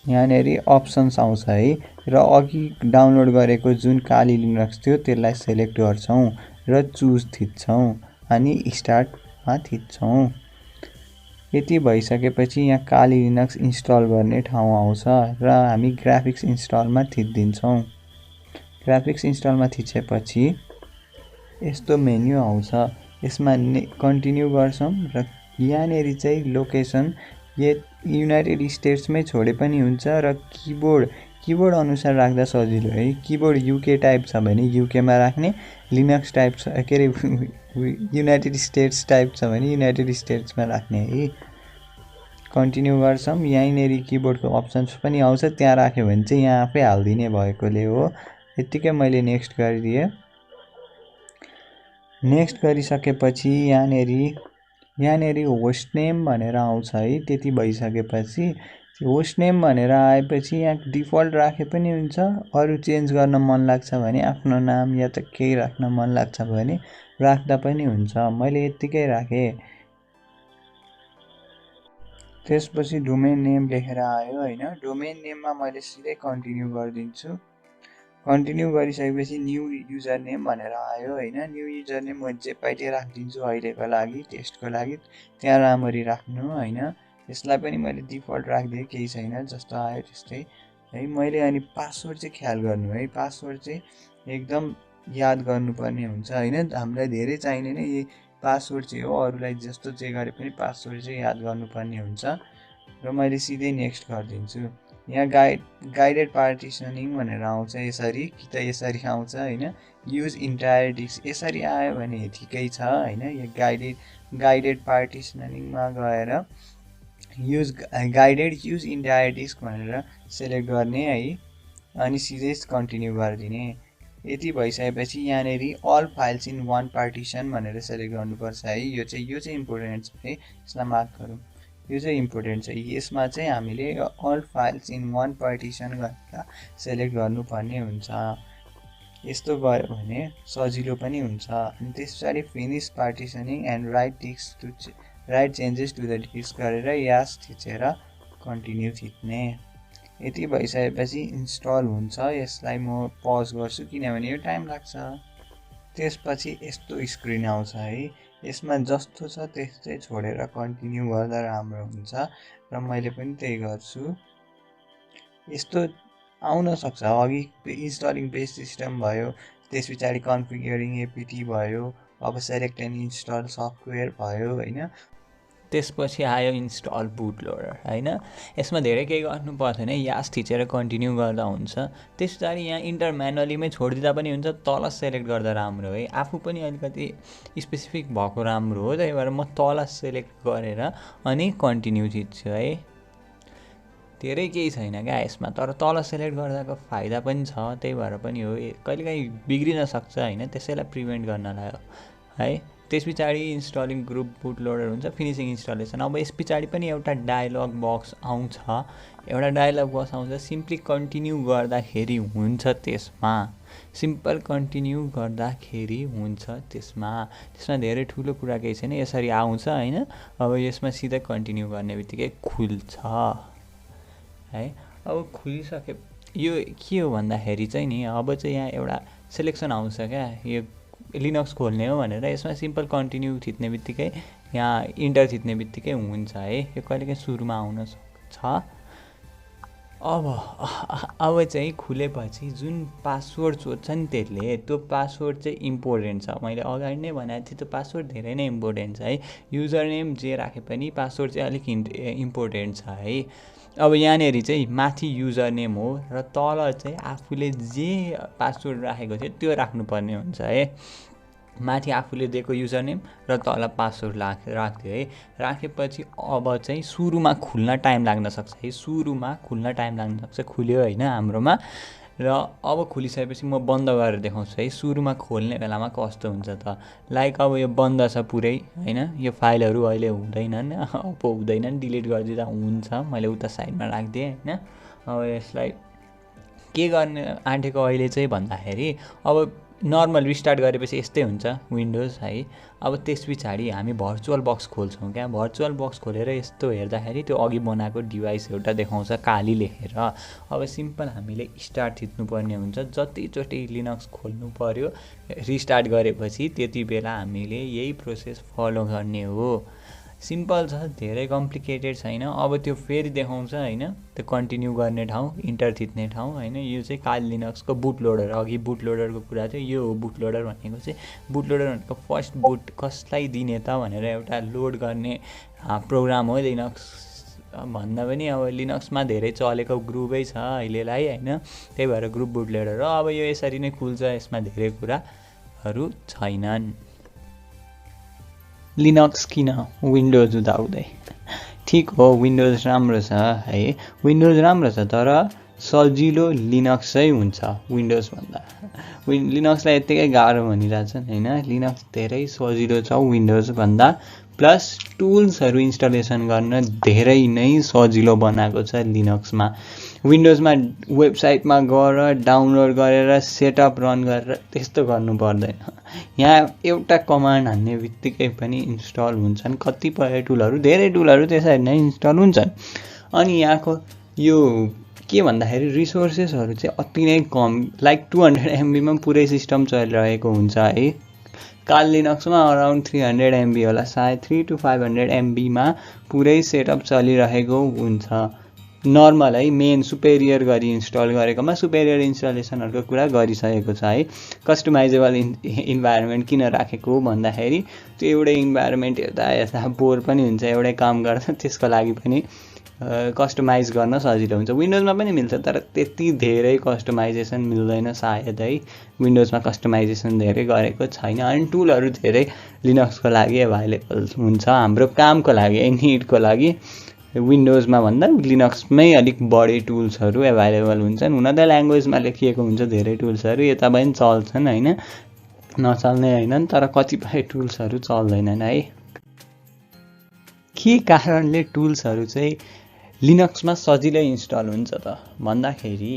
यहाँनेरि अप्सन्स आउँछ है, र अघि डाउनलोड गरेको जुन काली लिनक्स थियो त्यसलाई सेलेक्ट गर्छौं र चुज थिच्छौं अनि स्टार्टमा थिच्छौं। यति भइसकेपछि यहाँ काली लिनक्स इन्स्टल गर्ने ठाउँ आउँछ र हामी ग्राफिक्स इन्स्टलमा थिचिदिन्छौं। ग्राफिक्स इन्स्टलमा थिचेपछि यस्तो मेन्यु आउँछ। यसमा कन्टिन्यू गर्छौं र यहाँनेरि चाहिँ लोकेसन युनाइटेड स्टेट्समै छोडे पनि हुन्छ र किबोर्ड अनुसार राख्दा सजिलो है। किबोर्ड युके टाइप छ भने युकेमा राख्ने, लिनक्स टाइप छ के अरे युनाइटेड स्टेट्स टाइप छ भने युनाइटेड स्टेट्समा राख्ने है। कन्टिन्यू गर्छौं। यहीँनेरि किबोर्डको अप्सन्स पनि आउँछ, त्यहाँ राख्यो भने चाहिँ यहाँ आफै हाल्दिने भएकोले हो। यतिकै मैले नेक्स्ट गरिदिएँ। नेक्स्ट गरिसकेपछि यहाँनेरि होस्ट नेम भनेर आउँछ है। त्यति भइसकेपछि होस्ट नेम भनेर आएपछि यहाँ डिफल्ट राखे पनि हुन्छ। अरु चेन्ज गर्न मन लाग्छ भने आफ्नो नाम या त केही राख्न मन लाग्छ भने राख्दा पनि हुन्छ। मैले यतिकै राखेँ। त्यसपछि डोमेन नेम लेखेर आयो हैन। डोमेन नेममा मैले सिधै कन्टिन्यू गरिदिन्छु। कन्टिन्यू गरिसकेपछि न्यू युजर नेम भनेर आयो हैन। न्यू युजर नेम म जे पाइटे राखिदिन्छु अहिलेको लागि, टेस्टको लागि। त्यहाँ राम्ररी राख्नु हैन। यसलाई पनि मैले डिफल्ट राखिदिएँ, केही छैन, जस्तो आयो त्यस्तै है। मैले अनि पासवर्ड चाहिँ ख्याल गर्नु है। पासवर्ड चाहिँ एकदम याद गर्नुपर्ने हुन्छ हैन। हामीलाई धेरै चाहिने नै यही पासवर्ड चाहिँ हो। अरूलाई जस्तो जे गरे पनि पासवर्ड चाहिँ याद गर्नुपर्ने हुन्छ र मैले सिधै नेक्स्ट गरिदिन्छु। यहाँ गाइडेड पार्टिसनिङ भनेर आउँछ यसरी, कि त यसरी आउँछ हैन। युज इन्टायर डिस्क यसरी आयो भने ठिकै छ हैन। यो गाइडेड पार्टिसनिङमा गएर गाइडेड युज इन्टायर डिस्क भनेर सेलेक्ट गर्ने है, अनि सिधै कन्टिन्यू गरिदिने। यति भइसकेपछि यहाँनेरि all files in one partition भनेर सेलेक्ट गर्नुपर्छ है। यो चाहिँ इम्पोर्टेन्ट छ है, यसलाई मार्क गरौँ। यो चाहिँ इम्पोर्टेन्ट छ। यसमा चाहिँ हामीले all files in one partition गरेर सेलेक्ट गर्नुपर्ने हुन्छ। यस्तो गर्यो भने सजिलो पनि हुन्छ। अनि त्यसपछि finish partitioning and write changes to the disk गरेर यास थिचेर कन्टिन्यू थिच्ने। यति भइसकेपछि इन्स्टल हुन्छ। यसलाई म पज गर्छु किनभने यो टाइम लाग्छ। त्यसपछि यस्तो स्क्रिन आउँछ है। यसमा जस्तो छ त्यस्तै छोडेर कन्टिन्यू गर्दा राम्रो हुन्छ र मैले पनि त्यही गर्छु। यस्तो आउन सक्छ अघि इन्स्टलिङ बेस सिस्टम भयो, त्यस पछाडि कन्फिगरिङ एपिटी भयो, अब सेलेक्ट एन्ड इन्स्टल सफ्टवेयर भयो होइन, त्यसपछि आयो इन्स्टल बुट लोडर होइन। यसमा धेरै केही गर्नु पर्दैन, यास थिचेर कन्टिन्यू गर्दा हुन्छ। त्यस पछाडि यहाँ इन्टर म्यानुअलीमै छोडिदिँदा पनि हुन्छ, तल सेलेक्ट गर्दा राम्रो है। आफू पनि अलिकति स्पेसिफिक भएको राम्रो हो, त्यही भएर म तल सेलेक्ट गरेर अनि कन्टिन्यू थिच्छु है। धेरै केही छैन क्या यसमा, तर तल सेलेक्ट गर्दाको फाइदा पनि छ, त्यही भएर पनि हो। कहिलेकाहीँ बिग्रिन सक्छ होइन, त्यसैलाई प्रिभेन्ट गर्नलाई हो है। त्यस पछाडि इन्स्टलिङ ग्रुप बुट लोडर हुन्छ, फिनिसिङ इन्स्टलेसन। अब यस पछाडि पनि एउटा डायलग बक्स आउँछ, सिम्पली कन्टिन्यू गर्दाखेरि हुन्छ त्यसमा, सिम्पल कन्टिन्यू गर्दाखेरि हुन्छ त्यसमा धेरै ठुलो कुरा केही छैन, यसरी आउँछ होइन। अब यसमा सिधै कन्टिन्यू गर्ने बित्तिकै खुल्छ है। अब खुलिसके यो के हो भन्दाखेरि चाहिँ नि, अब चाहिँ यहाँ एउटा सेलेक्सन आउँछ क्या, यो लिनक्स खोल्ने हो भनेर। यसमा सिम्पल कन्टिन्यू थिच्ने बित्तिकै यहाँ इन्टर थिच्ने बित्तिकै हुन्छ है। यो कहिलेकाहीँ सुरुमा आउन सक्छ। अब चाहिँ खुलेपछि जुन पासवर्ड सोध्छ नि त्यसले, त्यो पासवर्ड चाहिँ इम्पोर्टेन्ट छ। मैले अगाडि नै भनेको थिएँ, त्यो पासवर्ड धेरै नै इम्पोर्टेन्ट छ है। युजर नेम जे राखे पनि पासवर्ड चाहिँ अलिक इम्पोर्टेन्ट छ है। अब यहाँनिर चाहिँ माथि युजर नेम हो र तल चाहिँ आफूले जे पासवर्ड राखेको थियो त्यो राख्नुपर्ने हुन्छ है। माथि आफूले दिएको युजर नेम र तल पासवर्ड राख्थ्यो है। राखेपछि अब चाहिँ सुरुमा खुल्न टाइम लाग्न सक्छ है, खुल्यो होइन हाम्रोमा। र अब खुलिसकेपछि म बन्द गरेर देखाउँछु है, सुरुमा खोल्ने बेलामा कस्तो हुन्छ त। लाइक अब यो बन्द छ पुरै होइन, यो फाइलहरू अहिले हुँदैनन्, अब हुँदैनन्, डिलिट गरिदिँदा हुन्छ। मैले उता साइडमा राखिदिएँ होइन। अब यसलाई के गर्ने आँटेको अहिले चाहिँ भन्दाखेरि, अब नर्मल रिस्टार्ट गरेपछि यस्तै हुन्छ विन्डोज है। अब त्यस पछाडि हामी भर्चुअल बक्स खोल्छौँ क्या। भर्चुअल बक्स खोलेर यस्तो हेर्दाखेरि त्यो अघि बनाएको डिभाइस एउटा देखाउँछ काली लेखेर। अब सिम्पल हामीले स्टार्ट थिच्नुपर्ने हुन्छ। जतिचोटि लिनक्स खोल्नु पर्यो रिस्टार्ट गरेपछि त्यति बेला हामीले यही प्रोसेस फलो गर्ने हो। सिम्पल छ, धेरै कम्प्लिकेटेड छैन। अब त्यो फेरि देखाउँछ होइन, त्यो कन्टिन्यू गर्ने ठाउँ, इन्टर थिच्ने ठाउँ होइन। यो चाहिँ काली लिनक्सको बुट लोडर, अघि बुट लोडरको कुरा थियो, यो हो बुट लोडर भनेको चाहिँ। बुट लोडर भनेको फर्स्ट बुट कसलाई दिने त भनेर एउटा लोड गर्ने प्रोग्राम हो लिनक्स भन्दा पनि। अब लिनक्समा धेरै चलेको ग्रुपै छ अहिलेलाई होइन, त्यही भएर ग्रुप बुट लोडर हो। अब यो यसरी नै खुल्छ, यसमा धेरै कुराहरू छैनन्। लिनक्स किन विन्डोज हुँदाहुँदै? ठिक हो, विन्डोज राम्रो छ है, विन्डोज राम्रो छ, तर सजिलो लिनक्सै हुन्छ विन्डोजभन्दा। लिनक्सलाई यत्तिकै गाह्रो भनिरहेछन् होइन, लिनक्स धेरै सजिलो छ विन्डोजभन्दा। प्लस टुल्सहरू इन्स्टलेसन गर्न धेरै नै सजिलो बनाएको छ लिनक्समा। विन्डोजमा वेबसाइटमा गएर डाउनलोड गरेर सेटअप रन गरेर त्यस्तो गर्नु पर्दैन। यहाँ एउटा कमान्ड हान्ने बित्तिकै पनि इन्स्टल हुन्छन् कतिपय टुलहरू, धेरै टुलहरू त्यसरी नै इन्स्टल हुन्छन्। अनि यहाँको यो के भन्दाखेरि रिसोर्सेसहरू चाहिँ अति नै कम, लाइक 200 MB पुरै सिस्टम चलिरहेको हुन्छ है। काल लिनक्समा अराउन्ड 300 MB होला, सायद 300 to 500 MB पुरै सेटअप चलिरहेको हुन्छ। नर्मल है, मेन सुपेरियर गरी इन्स्टल गरेकोमा सुपेरियर इन्स्टलेसनहरूको कुरा गरिसकेको छ है। कस्टमाइजेबल इन्भाइरोमेन्ट किन राखेको भन्दाखेरि त्यो एउटै इन्भाइरोमेन्ट हेर्दा बोर पनि हुन्छ, एउटै काम गर्दा त्यसको लागि पनि कस्टमाइज गर्न सजिलो हुन्छ। विन्डोजमा पनि मिल्छ, तर त्यति धेरै कस्टमाइजेसन मिल्दैन सायद है। विन्डोजमा कस्टमाइजेसन धेरै गरेको छैन, अनि टुलहरू धेरै लिनक्सको लागि एभाइलेबल हुन्छ। हाम्रो कामको लागि, निडको लागि विन्डोजमा भन्दा लिनक्समै अलिक बढी टुल्सहरू एभाइलेबल हुन्छन्। हुन त ल्याङ्ग्वेजमा लेखिएको हुन्छ धेरै टुल्सहरू, यता पनि चल्छन् होइन, नचल्ने होइनन्, तर कतिपय टुल्सहरू चल्दैनन् है। के कारणले टुल्सहरू चाहिँ लिनक्समा सजिलै इन्स्टल हुन्छ त भन्दाखेरि,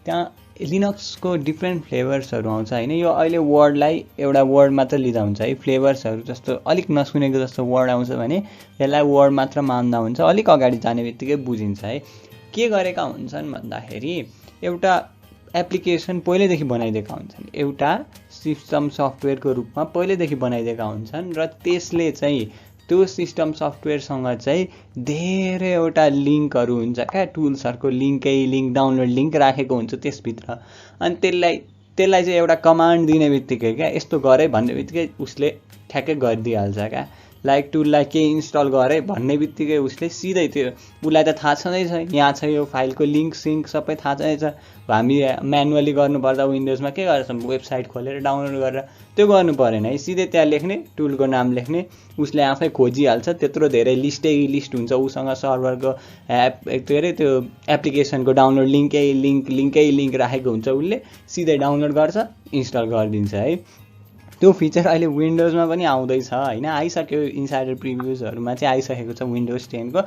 त्यहाँ लिनक्सको डिफ्रेन्ट फ्लेभर्सहरू आउँछ होइन। यो अहिले वर्डलाई एउटा वर्ड मात्र लिँदा हुन्छ है। फ्लेभर्सहरू जस्तो अलिक नसुनेको जस्तो वर्ड आउँछ भने यसलाई वर्ड मात्र मान्दा हुन्छ, अलिक अगाडि जाने बित्तिकै बुझिन्छ है। के गरेका हुन्छन् भन्दाखेरि, एउटा एप्लिकेसन पहिलेदेखि बनाइदिएका हुन्छन्, एउटा सिस्टम सफ्टवेयरको रूपमा पहिलेदेखि बनाइदिएका हुन्छन् र त्यसले चाहिँ त्यो सिस्टम सफ्टवेयरसँग चाहिँ धेरैवटा लिङ्कहरू हुन्छ क्या, टुल्सहरूको लिङ्क डाउनलोड लिङ्क राखेको हुन्छ त्यसभित्र। अनि त्यसलाई चाहिँ एउटा कमान्ड दिने बित्तिकै क्या यस्तो गरे भन्ने बित्तिकै उसले ठ्याक्कै गरिदिइहाल्छ क्या। लाइक टुललाई केही इन्स्टल गरे भन्ने बित्तिकै उसले सिधै त्यो उसलाई त थाहा छँदैछ यहाँ छ यो फाइलको लिङ्क सिङ्क सबै थाहा छँदैछ। हामी म्यानुअली गर्नुपर्दा विन्डोजमा के गर्छ वेबसाइट खोलेर डाउनलोड गरेर त्यो गर्नु परेन है, सिधै त्यहाँ लेख्ने टुलको नाम लेख्ने उसले आफै खोजिहाल्छ। त्यत्रो धेरै लिस्ट हुन्छ उसँग सर्भरको के अरे त्यो एप्लिकेसनको डाउनलोड लिङ्कै राखेको हुन्छ, उसले सिधै डाउनलोड गर्छ इन्स्टल गरिदिन्छ है। त्यो फिचर अहिले विन्डोजमा पनि आउँदैछ होइन, आइसक्यो इन्साइडर प्रिभ्युजहरूमा चाहिँ आइसकेको छ विन्डोज 10 को,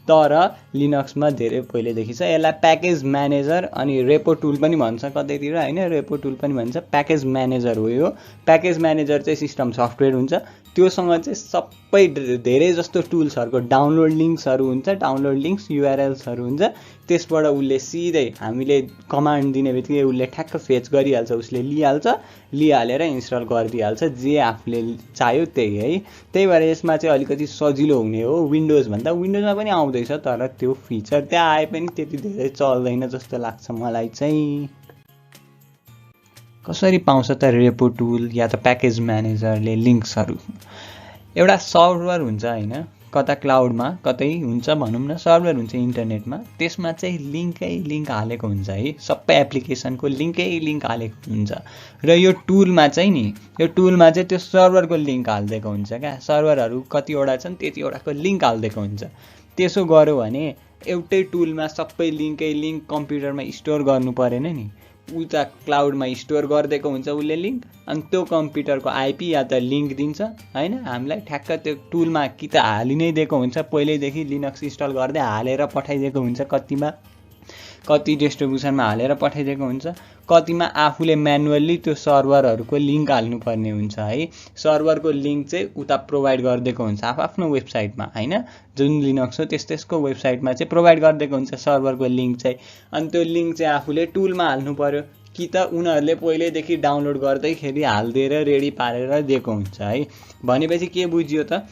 तर लिनक्समा धेरै पहिलेदेखि छ। यसलाई प्याकेज म्यानेजर अनि रेपो टुल पनि भन्छ कतैतिर होइन, रेपो टुल पनि भन्छ, प्याकेज म्यानेजर हो यो। प्याकेज म्यानेजर चाहिँ सिस्टम सफ्टवेयर हुन्छ, त्योसँग चाहिँ सबै धेरै जस्तो टुल्सहरूको डाउनलोड लिङ्क्सहरू हुन्छ, डाउनलोड लिङ्क्स युआरएल्सहरू हुन्छ। त्यसबाट उसले सिधै हामीले कमान्ड दिने बित्तिकै उसले ठ्याक्क फेच गरिहाल्छ, उसले लिइहालेर इन्स्टल गरिदिइहाल्छ जे आफूले चाह्यो त्यही है। त्यही भएर यसमा चाहिँ अलिकति सजिलो हुने हो विन्डोजभन्दा। विन्डोजमा पनि आउँदैछ तर त्यो फिचर त्यहाँ आए पनि त्यति धेरै चल्दैन जस्तो लाग्छ मलाई चाहिँ। कसरी पाउँछ त रेपो टुल या त प्याकेज म्यानेजरले लिङ्क्सहरू? एउटा सर्भर हुन्छ होइन, कता क्लाउडमा कतै हुन्छ भनौँ न, सर्भर हुन्छ इन्टरनेटमा, त्यसमा चाहिँ लिङ्क हालेको हुन्छ है, सबै एप्लिकेसनको लिङ्क हालेको हुन्छ। र यो टुलमा चाहिँ त्यो सर्भरको लिङ्क हालिदिएको हुन्छ क्या। सर्भरहरू कतिवटा छन् त्यतिवटाको लिङ्क हालिदिएको हुन्छ। त्यसो गर्यो भने एउटै टुलमा सबै लिङ्क कम्प्युटरमा स्टोर गर्नु परेन नि, उता क्लाउडमा स्टोर गरिदिएको हुन्छ उसले लिङ्क, अनि त्यो कम्प्युटरको आइपी या त लिङ्क दिन्छ होइन हामीलाई, ठ्याक्क त्यो टुलमा कि त हालि नै दिएको हुन्छ पहिल्यैदेखि, लिनक्स इन्स्टल गर्दै हालेर पठाइदिएको हुन्छ, कति डिस्ट्रिब्युसनमा हालेर पठाइदिएको हुन्छ, कतिमा आफूले म्यानुअल्ली त्यो सर्भरहरूको लिङ्क हाल्नुपर्ने हुन्छ है। सर्भरको लिङ्क चाहिँ उता प्रोभाइड गरिदिएको हुन्छ आफ्नो वेबसाइटमा होइन, जुन लिनक्स हो त्यसको वेबसाइटमा चाहिँ प्रोभाइड गरिदिएको हुन्छ सर्भरको लिङ्क चाहिँ। अनि त्यो लिङ्क चाहिँ आफूले टुलमा हाल्नु पर्यो कि त उनीहरूले पहिल्यैदेखि डाउनलोड गर्दैखेरि हालिदिएर रेडी पारेर दिएको हुन्छ है। भनेपछि के बुझियो त,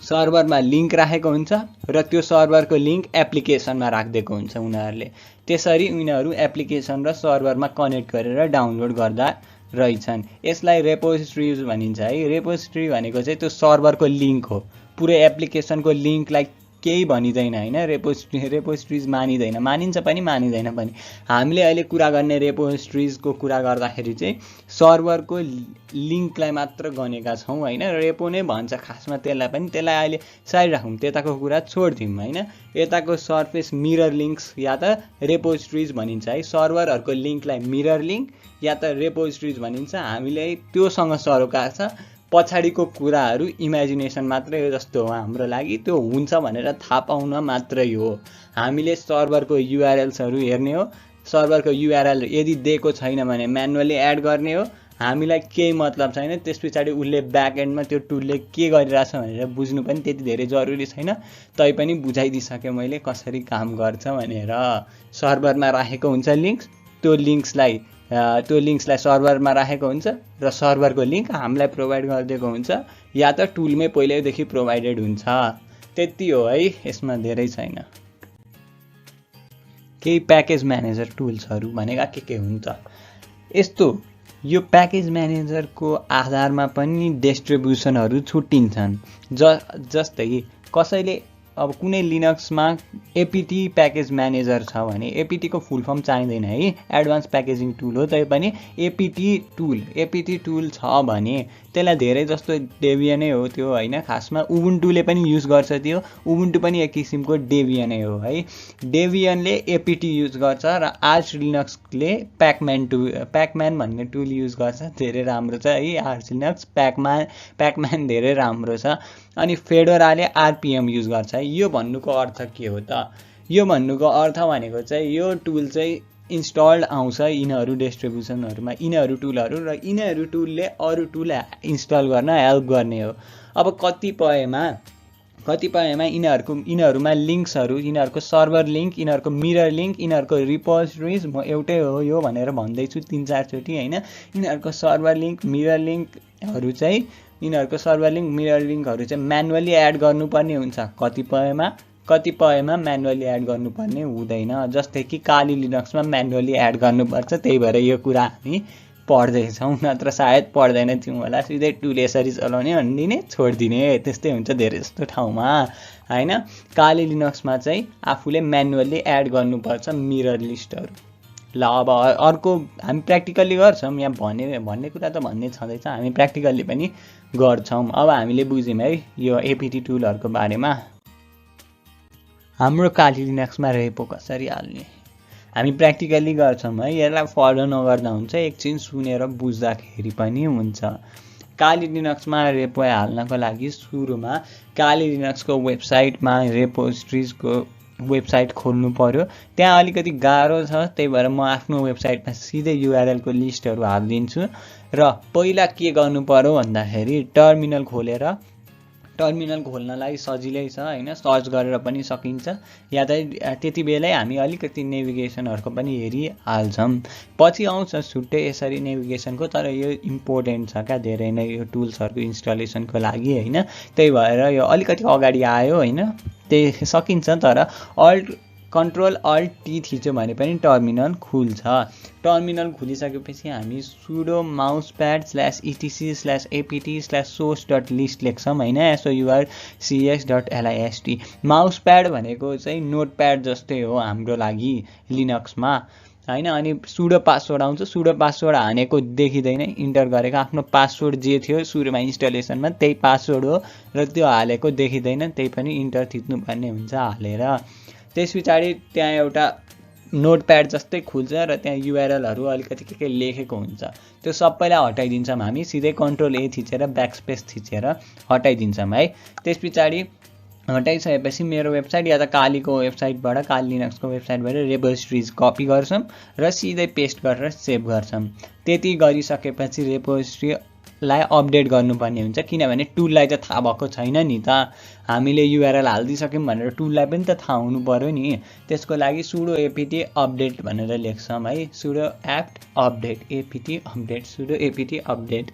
सर्भरमा लिङ्क राखेको हुन्छ र त्यो सर्भरको लिङ्क एप्लिकेसनमा राखिदिएको हुन्छ उनीहरूले। त्यसरी उनीहरू एप्लिकेसन र सर्भरमा कनेक्ट गरेर डाउनलोड गर्दा रहेछन्। यसलाई रेपोजिटरीज भनिन्छ है। रेपोजिटरी भनेको चाहिँ त्यो सर्भरको लिङ्क हो, पुरै एप्लिकेसनको लिङ्कलाई केही भनिँदैन होइन। रेपोजिटरीज मानिन्छ पनि मानिँदैन पनि। हामीले अहिले कुरा गर्ने रेपोजिटरीजको कुरा गर्दाखेरि चाहिँ सर्भरको लिङ्कलाई मात्र गनेका छौँ होइन। रेपो नै भन्छ खासमा त्यसलाई पनि, त्यसलाई अहिले साइड राखौँ, त्यताको कुरा छोडिदिउँ होइन। यताको सर्फेस मिरर लिङ्क्स या त रेपोजिटरीज भनिन्छ है। सर्भरहरूको लिङ्कलाई मिरर लिङ्क या त रेपोजिटरीज भनिन्छ। हामीले त्योसँग सरोकार छ। पछाडिको कुराहरू इमेजिनेसन मात्रै हो जस्तो हो हाम्रो लागि, त्यो हुन्छ भनेर थाहा पाउन मात्रै हो। हामीले सर्भरको युआरएल्सहरू हेर्ने हो, सर्भरको युआरएल यदि दिएको छैन भने म्यानुअली एड गर्ने हो। हामीलाई केही मतलब छैन, त्यस पछाडि उसले ब्याकएन्डमा त्यो टुलले के गरिरहेछ भनेर बुझ्नु पनि त्यति धेरै जरुरी छैन। तैपनि बुझाइदिइसकेँ मैले कसरी काम गर्छ भनेर। सर्भरमा राखेको हुन्छ लिङ्क्स, त्यो लिङ्क्सलाई सर्भरमा राखेको हुन्छ र सर्भरको लिङ्क हामीलाई प्रोभाइड गरिदिएको हुन्छ या त टुलमै पहिल्यैदेखि प्रोभाइडेड हुन्छ। त्यति हो है, यसमा धेरै छैन। केही प्याकेज म्यानेजर टुल्सहरू भनेका के हुन् त? यस्तो यो प्याकेज म्यानेजरको आधारमा पनि डिस्ट्रिब्युसनहरू छुट्टिन्छन्। जस्तै कसैले अब कुनै लिनक्समा एपिटी प्याकेज म्यानेजर छ भने, एपिटीको फुल फर्म चाहिँदैन है, एडभान्स प्याकेजिङ टुल हो, तैपनि एपिटी टुल छ भने त्यसलाई धेरै जस्तो डेबियनै हो त्यो होइन। खासमा उबुन्टुले पनि युज गर्छ त्यो, उबुन्टु पनि एक किसिमको डेबियनै हो है। डेबियनले एपिटी युज गर्छ र आर्च लिनक्सले प्याकम्यान भन्ने टुल युज गर्छ, धेरै राम्रो छ है। आर्च लिनक्स प्याकम्यान धेरै राम्रो छ। अनि फेडोराले आरपिएम युज गर्छ है। यो भन्नुको अर्थ के हो त? यो भन्नुको अर्थ भनेको चाहिँ यो टुल चाहिँ इन्स्टल्ड आउँछ यिनीहरू डिस्ट्रिब्युसनहरूमा, यिनीहरू टुलहरू, र यिनीहरू टुलले अरू टुल इन्स्टल गर्न हेल्प गर्ने हो। अब कतिपयमा यिनीहरूमा लिङ्क्सहरू, यिनीहरूको सर्भर लिङ्क, यिनीहरूको मिरर लिङ्क, यिनीहरूको रिपोजिटरिज म एउटै हो यो भनेर भन्दैछु 3-4 चोटि हैन। यिनीहरूको सर्भर लिङ्क, मिरर लिङ्कहरू चाहिँ म्यानुअली एड गर्नुपर्ने हुन्छ कतिपयमा म्यानुअली एड गर्नुपर्ने हुँदैन। जस्तै कि काली लिनक्समा म्यानुअली एड गर्नुपर्छ, त्यही भएर यो कुरा हामी पढ्दैछौँ, नत्र सायद पढ्दैन थियौँ होला, सिधै टुल यसरी चलाउने भनिदिने छोडिदिने, त्यस्तै हुन्छ धेरै जस्तो ठाउँमा हैन। काली लिनक्समा चाहिँ आफूले म्यानुअली एड गर्नुपर्छ मिरर लिस्टहरू। ल अब अर्को हामी प्र्याक्टिकल्ली गर्छौँ, यहाँ भन्ने कुरा त भन्ने छँदैछ, हामी प्र्याक्टिकल्ली पनि गर्छौँ। अब हामीले बुझ्यौँ है यो एपिटी टुलहरूको बारेमा। हाम्रो काली लिनक्समा रेपो कसरी हाल्ने हामी प्र्याक्टिकल्ली गर्छौँ है। यसलाई फलो नगर्दा हुन्छ, एकछिन सुनेर बुझ्दाखेरि पनि हुन्छ। काली लिनक्समा रेपो हाल्नको लागि सुरुमा काली लिनक्सको वेबसाइटमा रेपोजिटरिजको वेबसाइट खोल्नु पर्यो। त्यहाँ अलिकति गाह्रो छ, त्यही भएर म आफ्नो वेबसाइटमा सिधै युआरएलको लिस्टहरू हालिदिन्छु। र पहिला के गर्नु पर्यो भन्दाखेरि टर्मिनल खोल्नलाई सजिलै छ हैन, सर्च गरेर पनि सकिन्छ, या त त्यति बेलै हामी अलिकति नेभिगेसनहरूको पनि हेरिहाल्छौँ। पछि आउँछ छुट्टै यसरी नेभिगेसनको, तर यो इम्पोर्टेन्ट छ क्या धेरै नै यो टुल्सहरूको इन्स्टलेसनको लागि हैन। त्यही भएर यो अलिकति अगाडि आयो हैन, त्यही सकिन्छ, तर कन्ट्रोल अल्ट टी थिच्यो भने पनि टर्मिनल खुल्छ। टर्मिनल खुलिसकेपछि हामी सुडो mousepad/etc/apt/source.list लेख्छौँ हैन, sourcs.list। माउसप्याड भनेको चाहिँ नोटप्याड जस्तै हो हाम्रो लागि लिनक्समा हैन। अनि सुडो पासवर्ड आउँछ, सुडो पासवर्ड हानेको देखिँदैन, इन्टर गरेको आफ्नो पासवर्ड जे थियो सुरुमा इन्स्टलेसनमा त्यही पासवर्ड हो र त्यो हालेको देखिँदैन, त्यही पनि इन्टर थिच्नुपर्ने हुन्छ हालेर। त्यस पछाडि त्यहाँ एउटा नोटप्याड जस्तै खुल्छ र त्यहाँ युआरएलहरू अलिकति के लेखेको हुन्छ, त्यो सबैलाई हटाइदिन्छौँ हामी, सिधै कन्ट्रोल ए थिचेर ब्याकस्पेस थिचेर हटाइदिन्छौँ है। त्यस पछाडि हटाइसकेपछि मेरो वेबसाइट या त कालीको वेबसाइटबाट, काली लिनक्सको वेबसाइटबाट रेपोजिटरिज कपी गर्छौँ र सिधै पेस्ट गरेर सेभ गर्छौँ। त्यति गरिसकेपछि रेपोजिटरीलाई अपडेट गर्नुपर्ने हुन्छ, किनभने टुललाई त थाहा भएको छैन नि त, हामीले युआरएल हालिदिइसक्यौँ भनेर टुललाई पनि त थाहा हुनु पर्यो नि। त्यसको लागि सुडो एपिटी अपडेट भनेर लेख्छौँ है, sudo apt update APT update, sudo APT update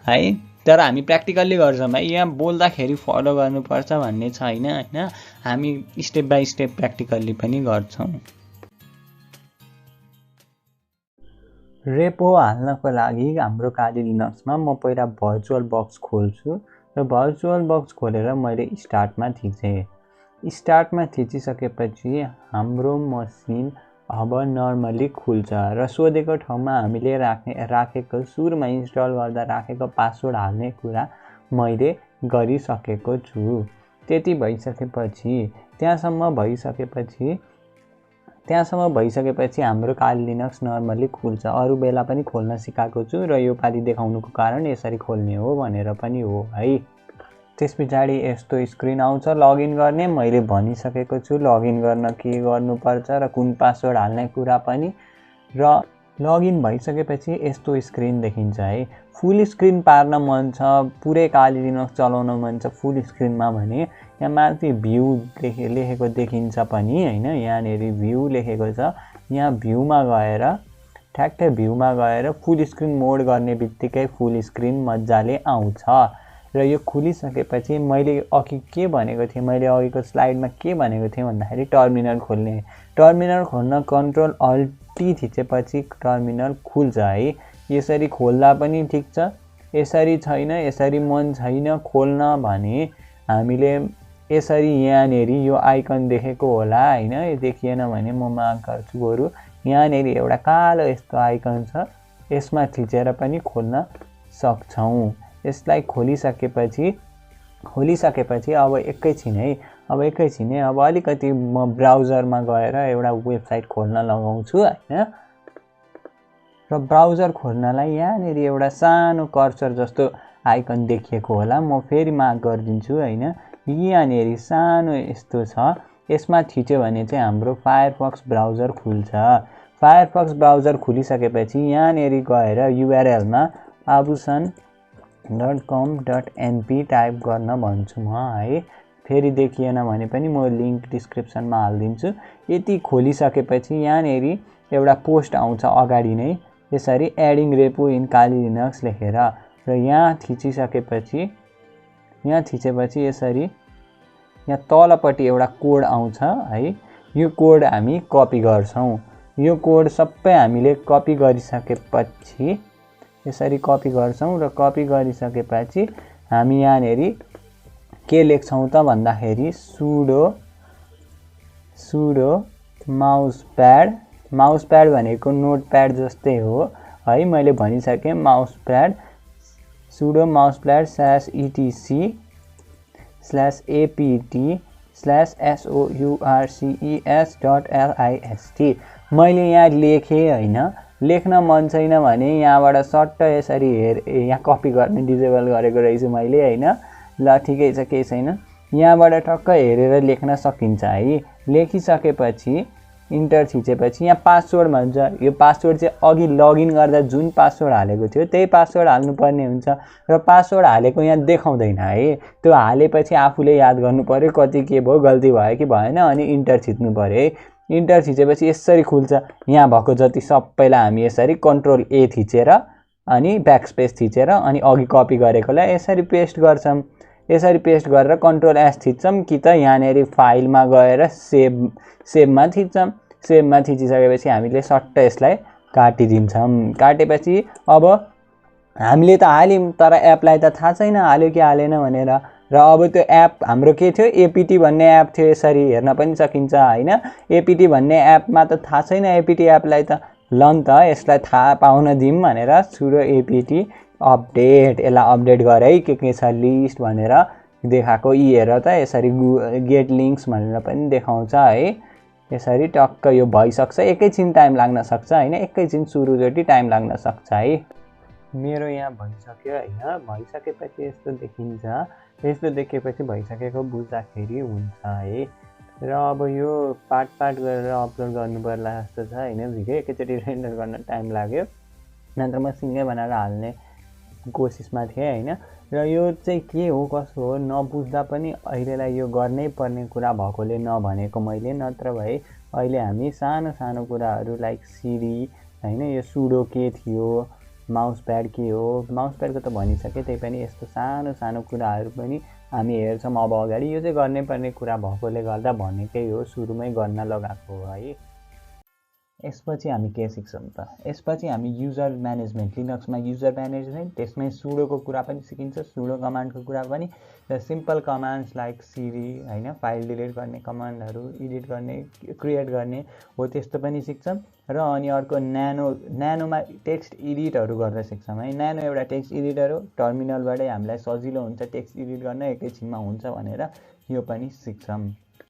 है। तर हामी प्र्याक्टिकल्ली गर्छौँ है, यहाँ बोल्दाखेरि फलो गर्नुपर्छ भन्ने छैन हैन, हामी स्टेप बाई स्टेप प्र्याक्टिकल्ली पनि गर्छौँ। रेपो हाल्नको लागि हाम्रो काली लिनक्समा म पहिला भर्चुअल बक्स खोल्छु र भर्चुअल बक्स खोलेर मैले स्टार्टमा थिचेँ। स्टार्टमा थिचिसकेपछि हाम्रो मसिन अब नर्मली खुल्छ र सोधेको ठाउँमा हामीले राखेको सुरुमा इन्स्टल गर्दा राखेको पासवर्ड हाल्ने कुरा मैले गरिसकेको छु। त्यति भइसकेपछि हाम्रो काली लिनक्स नर्मली खुल्छ। अरू बेला पनि खोल्न सिकाएको छु र यो पालि देखाउनुको कारण यसरी खोल्ने हो भनेर पनि हो है। त्यस पछाडि यस्तो स्क्रिन आउँछ, लगइन गर्ने मैले भनिसकेको छु, लगइन गर्न के गर्नुपर्छ र कुन पासवर्ड हाल्ने कुरा पनि। र लगइन भइसकेपछि यस्तो स्क्रिन देखिन्छ है। फुल स्क्रिन पार्न मन छ, पुरै काली लिनक्स चलाउन मन छ फुल स्क्रिनमा भने यहाँ माथि भ्यू लेखेको देखिन्छ पनि हैन, यहाँनेरि भ्यू लेखेको छ, यहाँ भ्यूमा गएर ठ्याक्कै भ्यूमा गएर फुल स्क्रिन मोड गर्ने बित्तिकै फुल स्क्रिन मजाले आउँछ। र यो खुलिसकेपछि मैले अघि के भनेको थिएँ, मैले अघिको स्लाइडमा के भनेको थिएँ भन्दाखेरि टर्मिनल खोल्ने। टर्मिनल खोल्न कन्ट्रोल अल्ट टी थिचेपछि टर्मिनल खुल्छ है। यसरी खोल्दा पनि ठिक छ, यसरी छैन, यसरी मन छैन खोल्न भने हामीले यसरी यहाँनेरि यो आइकन देखेको होला हैन, यो देखिएन भने म मार्क गर्छु बरु, यहाँनेरि एउटा कालो यस्तो आइकन छ, यसमा थिचेर पनि खोल्न सक्छौँ। यसलाई खोलिसकेपछि अब एकैछिन है, अब अलिकति म ब्राउजरमा गएर एउटा वेबसाइट खोल्न लगाउँछु हैन। र ब्राउजर खोल्नलाई यहाँनेरि एउटा सानो कर्सर जस्तो आइकन देखिएको होला, म फेरि मार्क गरिदिन्छु हैन, यहाँनेरि सानो यस्तो छ, यसमा थिच्यो भने चाहिँ हाम्रो फायरफक्स ब्राउजर खुल्छ। फायरफक्स ब्राउजर खुलिसकेपछि यहाँनेरि गएर युआरएलमा abushan.com.np टाइप गर्न भन्छु म है। फेरि देखिएन भने पनि म लिंक डिस्क्रिप्सनमा हाल्दिन्छु। यति खोलिसकेपछि यहाँनेरि एउटा पोस्ट आउँछ अगाडि नै, यसरी adding repo in Kali Linux लेखेर, र यहाँ थिचिसकेपछि यसरी यहाँ तलपट्टि एउटा कोड आउँछ है। यो कोड हामी कपी गर्छौं। यो कोड सबै हामीले कपी गरिसकेपछि यसरी कपी गर्छौं, र कपी गरिसकेपछि हामी यहाँनेरि के लेख्छौं त भन्दाखेरि सुडो माउसप्याड भनेको नोटप्याड जस्तै हो है, मैले भनिसके। सुडो माउसप्याड /etc/apt/sources.list मैले यहाँ लेखेँ हैन। लेख्न मन छैन भने यहाँबाट सट्ट यसरी यहाँ कपी गर्ने डिसेबल गरेको रहेछु मैले हैन। ल ठिकै छ, केही छैन। यहाँबाट टक्क हेरेर लेख्न सकिन्छ है। लेखिसकेपछि इन्टर थिचेपछि यहाँ पासवर्ड भन्छ। यो पासवर्ड चाहिँ अघि लगइन गर्दा जुन पासवर्ड हालेको थियो त्यही पासवर्ड हाल्नुपर्ने हुन्छ, र पासवर्ड हालेको यहाँ देखाउँदैन है। त्यो हालेपछि आफूले याद गर्नु पर्यो कति के भयो, गल्ती भयो कि भएन, अनि इन्टर थिच्नु पर्यो है। इन्टर थिचेपछि यसरी खुल्छ। यहाँ भएको जति सबैलाई हामी यसरी कन्ट्रोल ए थिचेर अनि ब्याकस्पेस थिचेर अनि अघि कपी गरेकोलाई यसरी पेस्ट गर्छौं। यसरी पेस्ट गरेर कन्ट्रोल एस थिच्छौं कि त यहाँनेरि फाइलमा गएर सेभमा थिच्छौं। सेभमा थिचिसकेपछि हामीले सट्ट यसलाई काटिदिन्छौं। काटेपछि अब हामीले त हाल्यौं, तर एपलाई त थाहा छैन हाल्यो कि हालेन भनेर। र अब त्यो एप हाम्रो के थियो, एपीटी भन्ने एप थियो। यसरी हेर्न पनि सकिन्छ हैन। एपीटी भन्ने एपमा त थाहा छैन एपीटी एपलाई त। लन त यसलाई थाहा पाउन दिउँ भनेर सुडो एपीटी अपडेट, यसलाई अपडेट गरे के छ लिस्ट भनेर देखाएको। यी हेर त यसरी गेट लिंक्स भनेर पनि देखाउँछ है। यसरी टक्क यो भइसक्छ। एकैछिन टाइम लाग्न सक्छ हैन, एकैछिन सुरुचोटि टाइम लाग्न सक्छ है। मेरो यहाँ भइसक्यो हैन। भइसकेपछि यस्तो देखिन्छ। यस्तो देखेपछि भइसकेको बुझ्दाखेरि हुन्छ है। र अब यो पार्ट गरेर अपलोड गर्नु पर्ला जस्तो छ हैन। भिडियो एकैचोटि रेन्डर गर्न टाइम लाग्यो, नत्र म सिंगै बनाएर हाल्ने कोसिसमा थिएँ हैन। र यो चाहिँ के हो कसो हो नबुझ्दा पनि अहिलेलाई यो गर्नै पर्ने कुरा भएकोले नभनेको मैले, नत्र भए अहिले हामी सानो कुराहरू लाइक सिडी हैन, यो सुडो के थियो, माउसप्याड के हो, माउसप्याडको त भनिसके, त्यही पनि यस्तो सानो कुराहरू पनि हामी हेर्छौं अब अगाडि। यो चाहिँ गर्नै पर्ने कुरा भएकोले गर्दा भनेकै हो, सुरुमै गर्न लगाएको हो है। यसपछि हामी के सिक्छौं त? यसपछि हामी युजर म्यानेजमेन्ट, लिनक्समा युजर म्यानेजमेन्ट, त्यसमै सुडोको कुरा पनि सिकिन्छ, सुडो कमान्डको कुरा पनि, र सिम्पल कमान्ड्स लाइक सिडी हैन, फाइल डिलिट गर्ने कमान्डहरू, एडिट गर्ने, क्रिएट गर्ने हो, त्यस्तो पनि सिक्छौं। र अनि अर्को न्यानोमा टेक्स्ट एडिटहरू गर्न सिक्छौं है। न्यानो एउटा टेक्स्ट एडिटर हो, टर्मिनलबाटै हामीलाई सजिलो हुन्छ टेक्स्ट एडिट गर्न, एकैछिनमा हुन्छ भनेर यो पनि सिक्छौं।